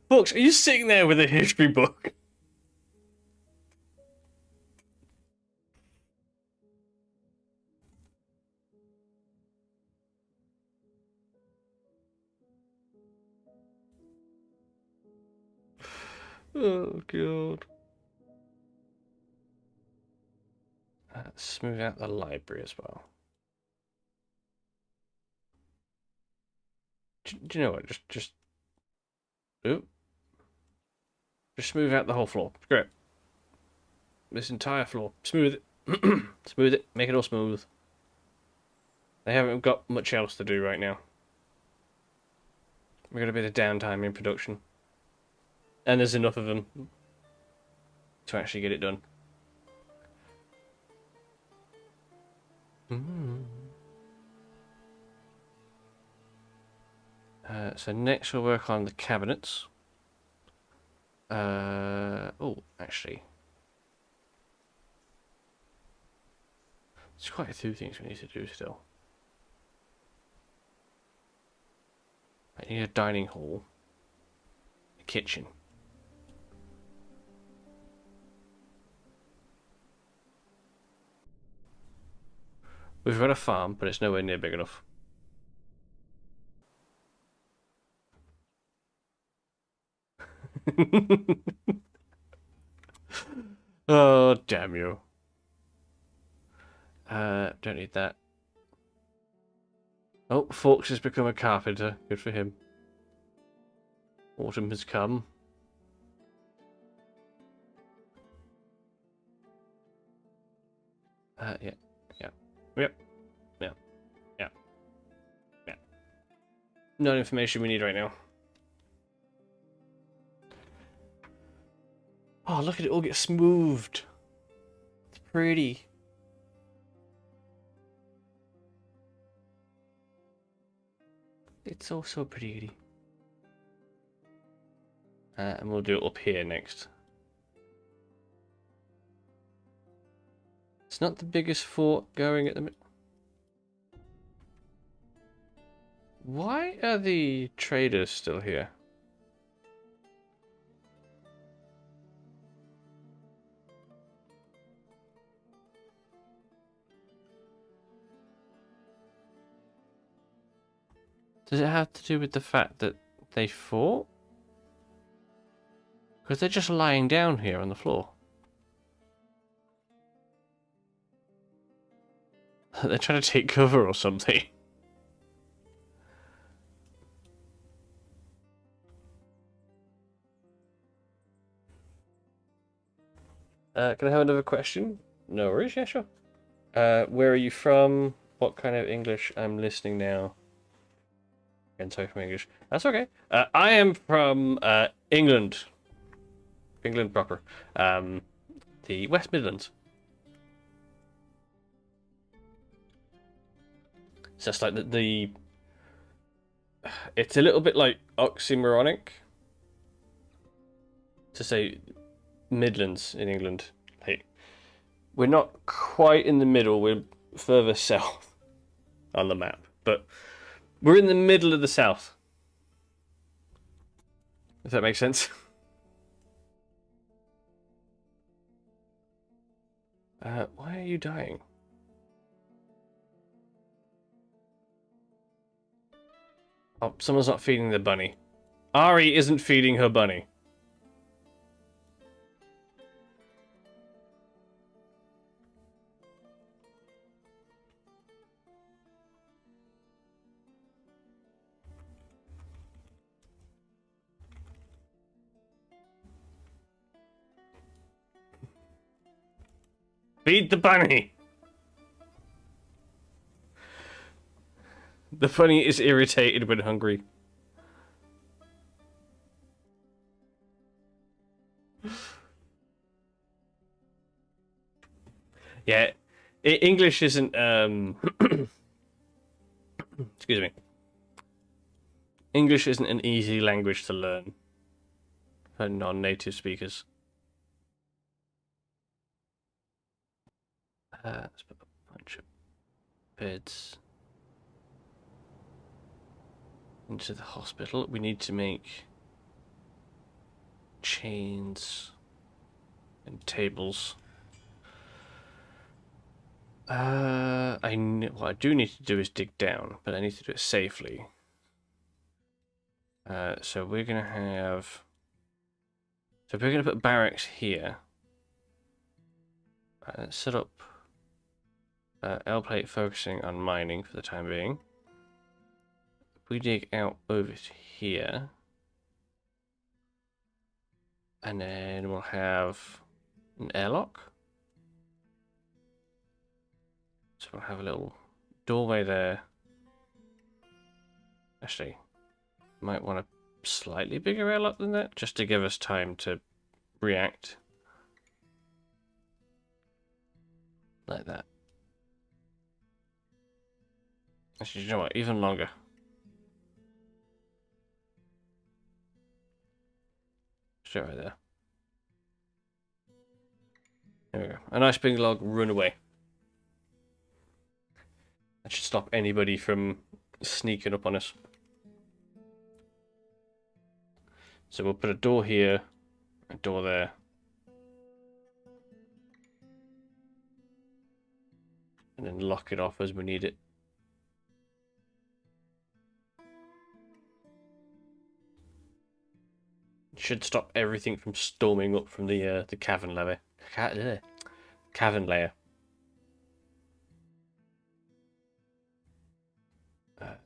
S1: Books, are you sitting there with a history book? Oh, God. Smooth out the library as well. Do you know what? Just smooth out the whole floor. Great. This entire floor. Smooth it. Smooth it. Make it all smooth. They haven't got much else to do right now. We're going to be the downtime in production. And there's enough of them to actually get it done. So next we'll work on the cabinets. Oh, actually. There's quite a few things we need to do still. I need a dining hall. A kitchen. We've got a farm, but it's nowhere near big enough. Oh, damn you. Don't need that. Oh, Fox has become a carpenter. Good for him. Autumn has come. Yeah. Yeah. Yep. Yeah. Yeah. Yeah. Not information we need right now. Oh, look at it all get smoothed. It's pretty. It's all so pretty. And we'll do it up here next. It's not the biggest fort going at the minute. Why are the traders still here? Does it have to do with the fact that they fought? Because they're just lying down here on the floor. They're trying to take cover or something. Can I have another question? No worries, yeah, sure. Where are you from? What kind of English? I'm listening now. Again, sorry for my English. That's okay. I am from England. England proper. The West Midlands. So it's like the it's a little bit like oxymoronic to say Midlands in England. Like, we're not quite in the middle, we're further south on the map, but we're in the middle of the south. If that makes sense. Why are you dying? Oh, someone's not feeding the bunny. Ari isn't feeding her bunny. Feed the bunny! The bunny is irritated when hungry. Yeah, English isn't, excuse me. English isn't an easy language to learn for non-native speakers. Let's put a bunch of beds into the hospital. We need to make chains and tables. What I do need to do is dig down, but I need to do it safely. So we're gonna have. So we're gonna put barracks here. Set up L plate focusing on mining for the time being. We dig out over to here, and then we'll have an airlock. So we'll have a little doorway there. Actually, might want a slightly bigger airlock than that, just to give us time to react. Like that. Actually, you know what? Even longer. Straight right there. There we go. A nice big log, run away. That should stop anybody from sneaking up on us. So we'll put a door here, a door there. And then lock it off as we need it. Should stop everything from storming up from the cavern layer. Cavern layer.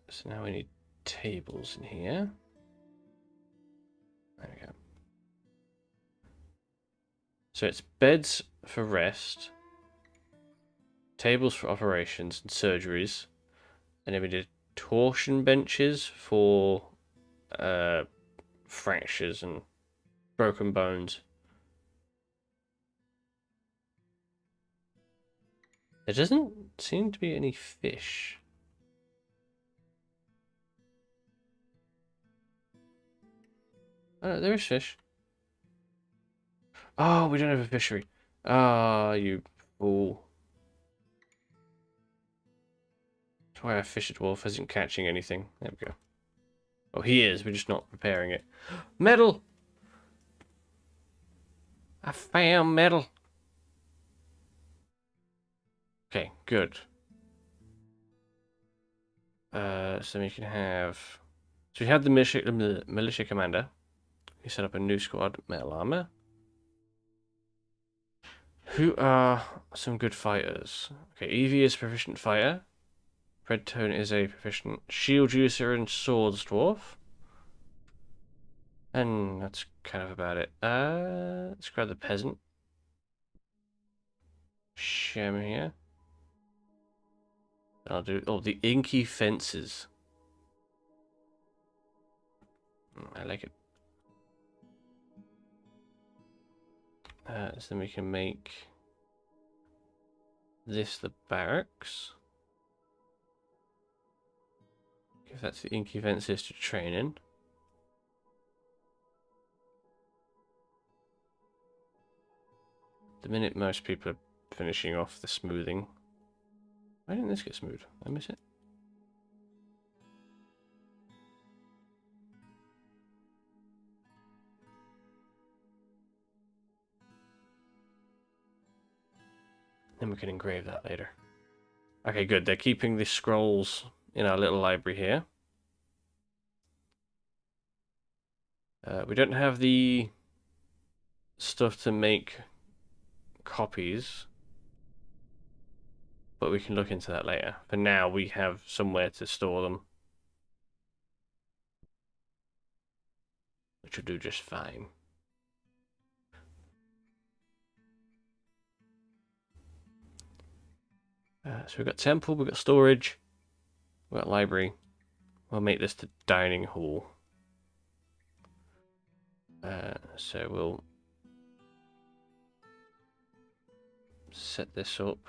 S1: So now we need tables in here. There we go. So it's beds for rest. tables for operations and surgeries, and then we did torsion benches for fractures and broken bones. There doesn't seem to be any fish. Oh, there is fish. Oh, we don't have a fishery. Ah, you fool. That's why our fisher dwarf isn't catching anything. There we go. Oh, he is. We're just not preparing it. Metal! I found metal. Okay, good. So we can have... So we had the militia commander. We set up a new squad, metal armor. Who are some good fighters? Okay, Evie is a proficient fighter. Redtone is a proficient shield user and swords dwarf. And that's kind of about it. Let's grab the peasant. Shem here. I'll do the inky fences. I like it. So then we can make this the barracks. If that's the inky fences to train in. The minute most people are finishing off the smoothing. Why didn't this get smooth? I miss it. Then we can engrave that later. Okay, good. They're keeping the scrolls in our little library here. We don't have the stuff to make copies, but we can look into that later. For now, we have somewhere to store them, which will do just fine. So we've got temple, we've got storage, we've got library. We'll make this the dining hall. So we'll set this up.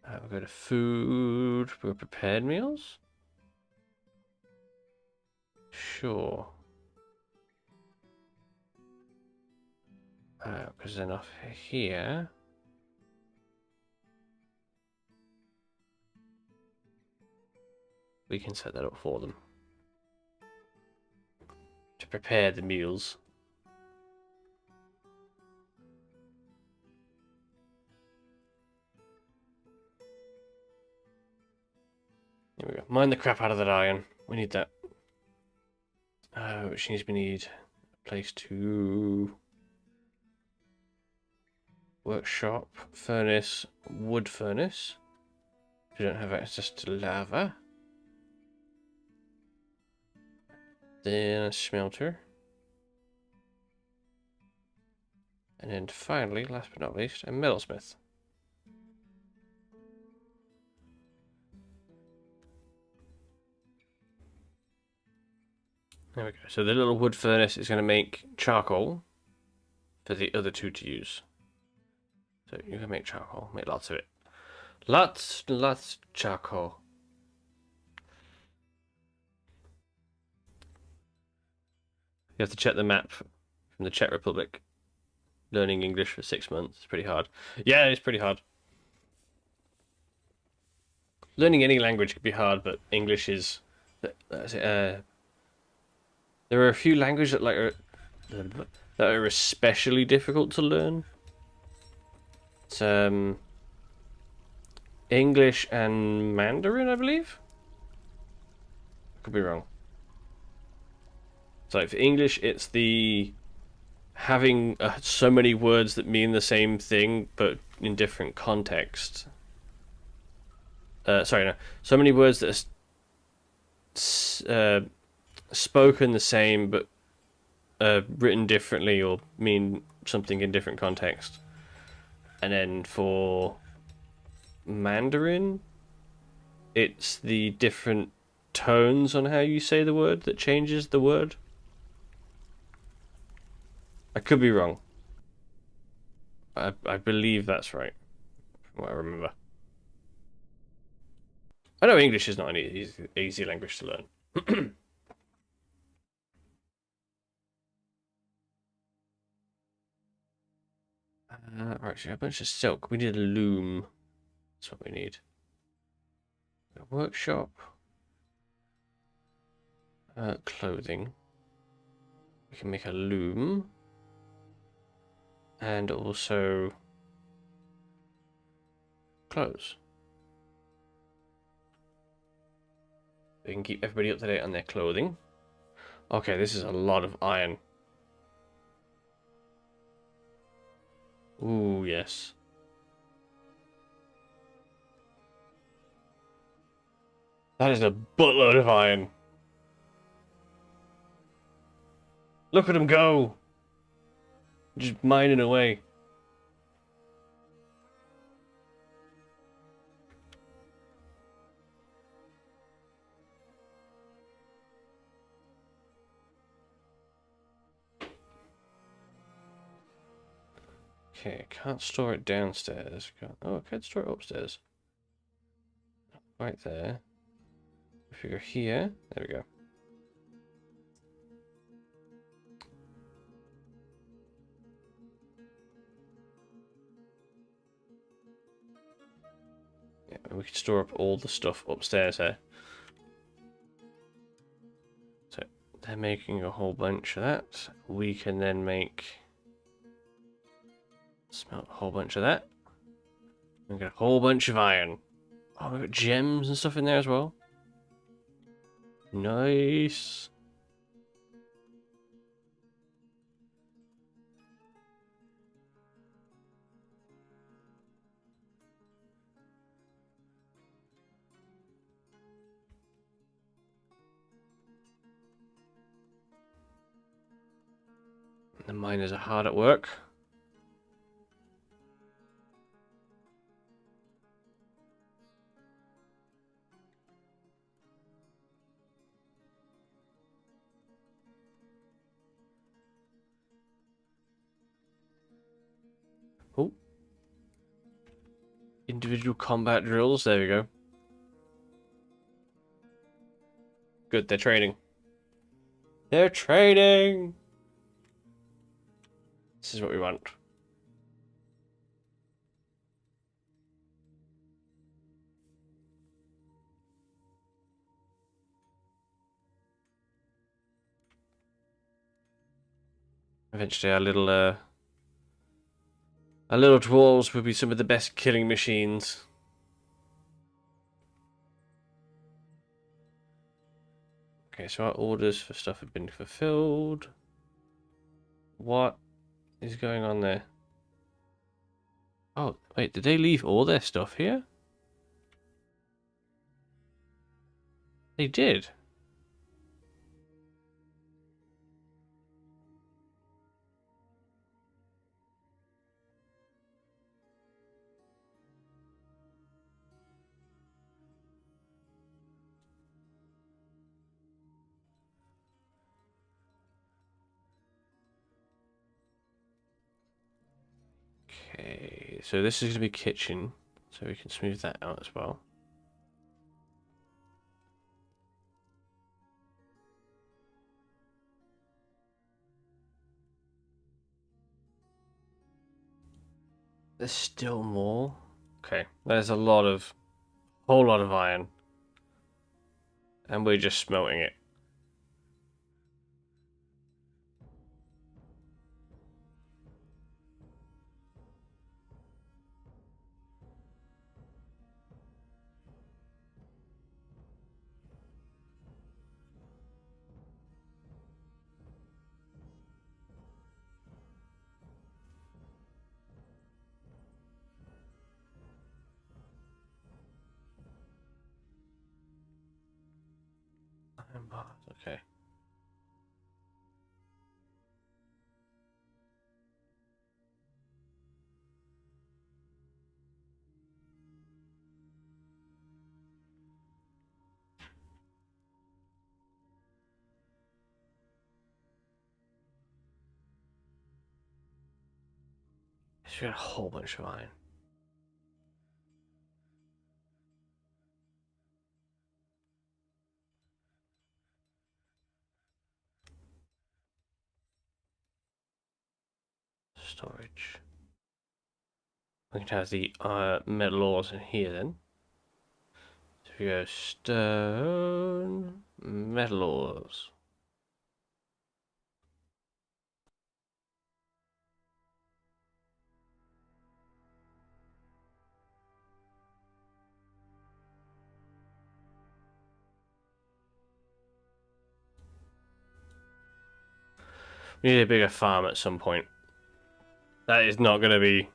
S1: We'll go to food. We'll prepared meals. Sure. Because then off here. We can set that up for them. To prepare the meals. There we go. Mine the crap out of that iron. We need that. Which means we need a place to... Workshop, furnace, wood furnace. We don't have access to lava. Then a smelter. And then finally, last but not least, a metalsmith. There we go. So the little wood furnace is going to make charcoal for the other two to use. So you can make charcoal, make lots of it. Lots of charcoal. You have to check the map from the Czech Republic. Learning English for 6 months. It's pretty hard. Yeah, it's pretty hard. Learning any language could be hard, but English is... there are a few languages that are especially difficult to learn. It's English and Mandarin, I believe. Could be wrong. So for English, it's the having so many words that mean the same thing but in different context. So many words that are spoken the same but written differently or mean something in different context. And then for Mandarin, it's the different tones on how you say the word that changes the word. I could be wrong. I believe that's right, from what I remember. I know English is not an easy language to learn. Right, so a bunch of silk. We need a loom. That's what we need. A workshop. Clothing. We can make a loom. And also clothes. We can keep everybody up to date on their clothing. Okay, this is a lot of iron. Ooh, yes. That is a buttload of iron. Look at him go! Just mining away. Okay, can't store it downstairs. Oh, I can store it upstairs. Right there. If you go here, there we go. Yeah, we can store up all the stuff upstairs here. So they're making a whole bunch of that. We can then make smelt a whole bunch of that. We got a whole bunch of iron. Oh, we got gems and stuff in there as well. Nice. The miners are hard at work. Oh. Individual combat drills. There we go. Good, they're trading. They're trading! This is what we want. Eventually our little dwarves will be some of the best killing machines. Okay, so our orders for stuff have been fulfilled. What is going on there? Oh, wait, did they leave all their stuff here? They did. Okay, so this is going to be kitchen, so we can smooth that out as well. There's still more. Okay, there's a whole lot of iron. And we're just smelting it. Iron bars, okay. She's got a whole bunch of iron. Storage. We can have the metal ores in here then. So we go stone, metal ores. We need a bigger farm at some point. That is not going to be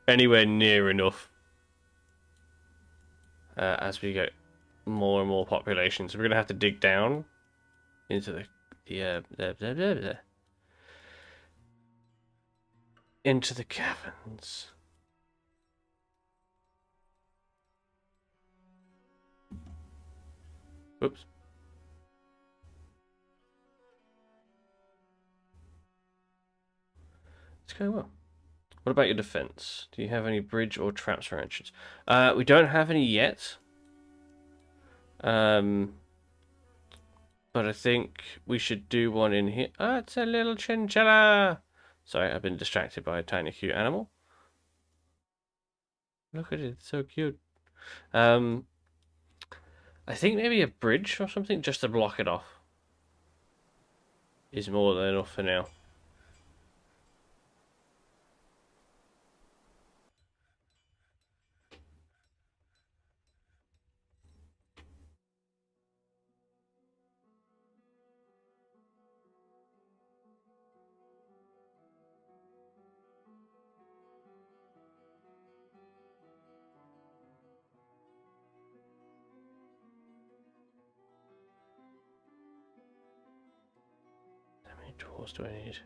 S1: anywhere near enough as we get more and more population. So we're going to have to dig down into into the caverns. Oops. It's going well. What about your defense? Do you have any bridge or traps for entrance? We don't have any yet. But I think we should do one in here. Oh, it's a little chinchilla. Sorry, I've been distracted by a tiny cute animal. Look at it, it's so cute. I think maybe a bridge or something just to block it off is more than enough for now. How many tools do I need?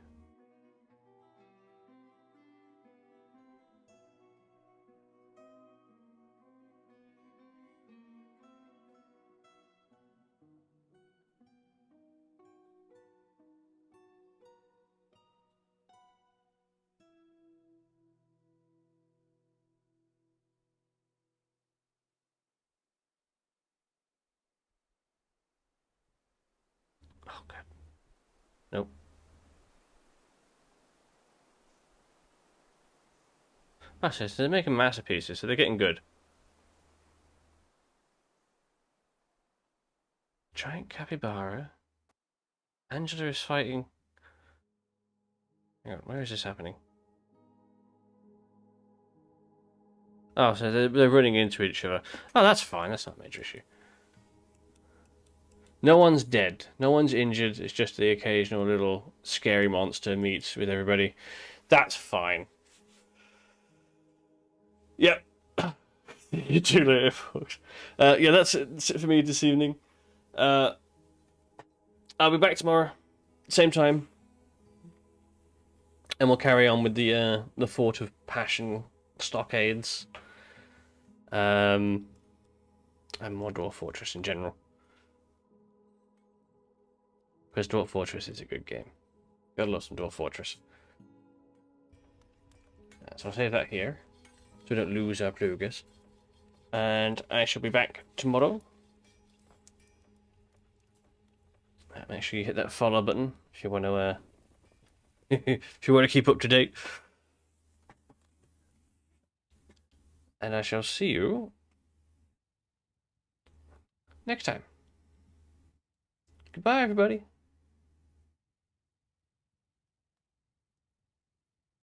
S1: Oh god. Nope. Actually, so they're making masterpieces, so they're getting good. Giant capybara. Angela is fighting. Hang on, where is this happening? Oh, so they're running into each other. Oh, that's fine. That's not a major issue. No one's dead. No one's injured. It's just the occasional little scary monster meets with everybody. That's fine. Yep. You too later, folks. Yeah, that's it for me this evening. I'll be back tomorrow, same time, and we'll carry on with the Fort of Passion stockades, and more Dwarf Fortress in general. Because Dwarf Fortress is a good game. Gotta love some Dwarf Fortress. So I'll save that here, so we don't lose our Plugas. And I shall be back tomorrow. Make sure you hit that follow button if you want to if you want to keep up to date. And I shall see you next time. Goodbye, everybody.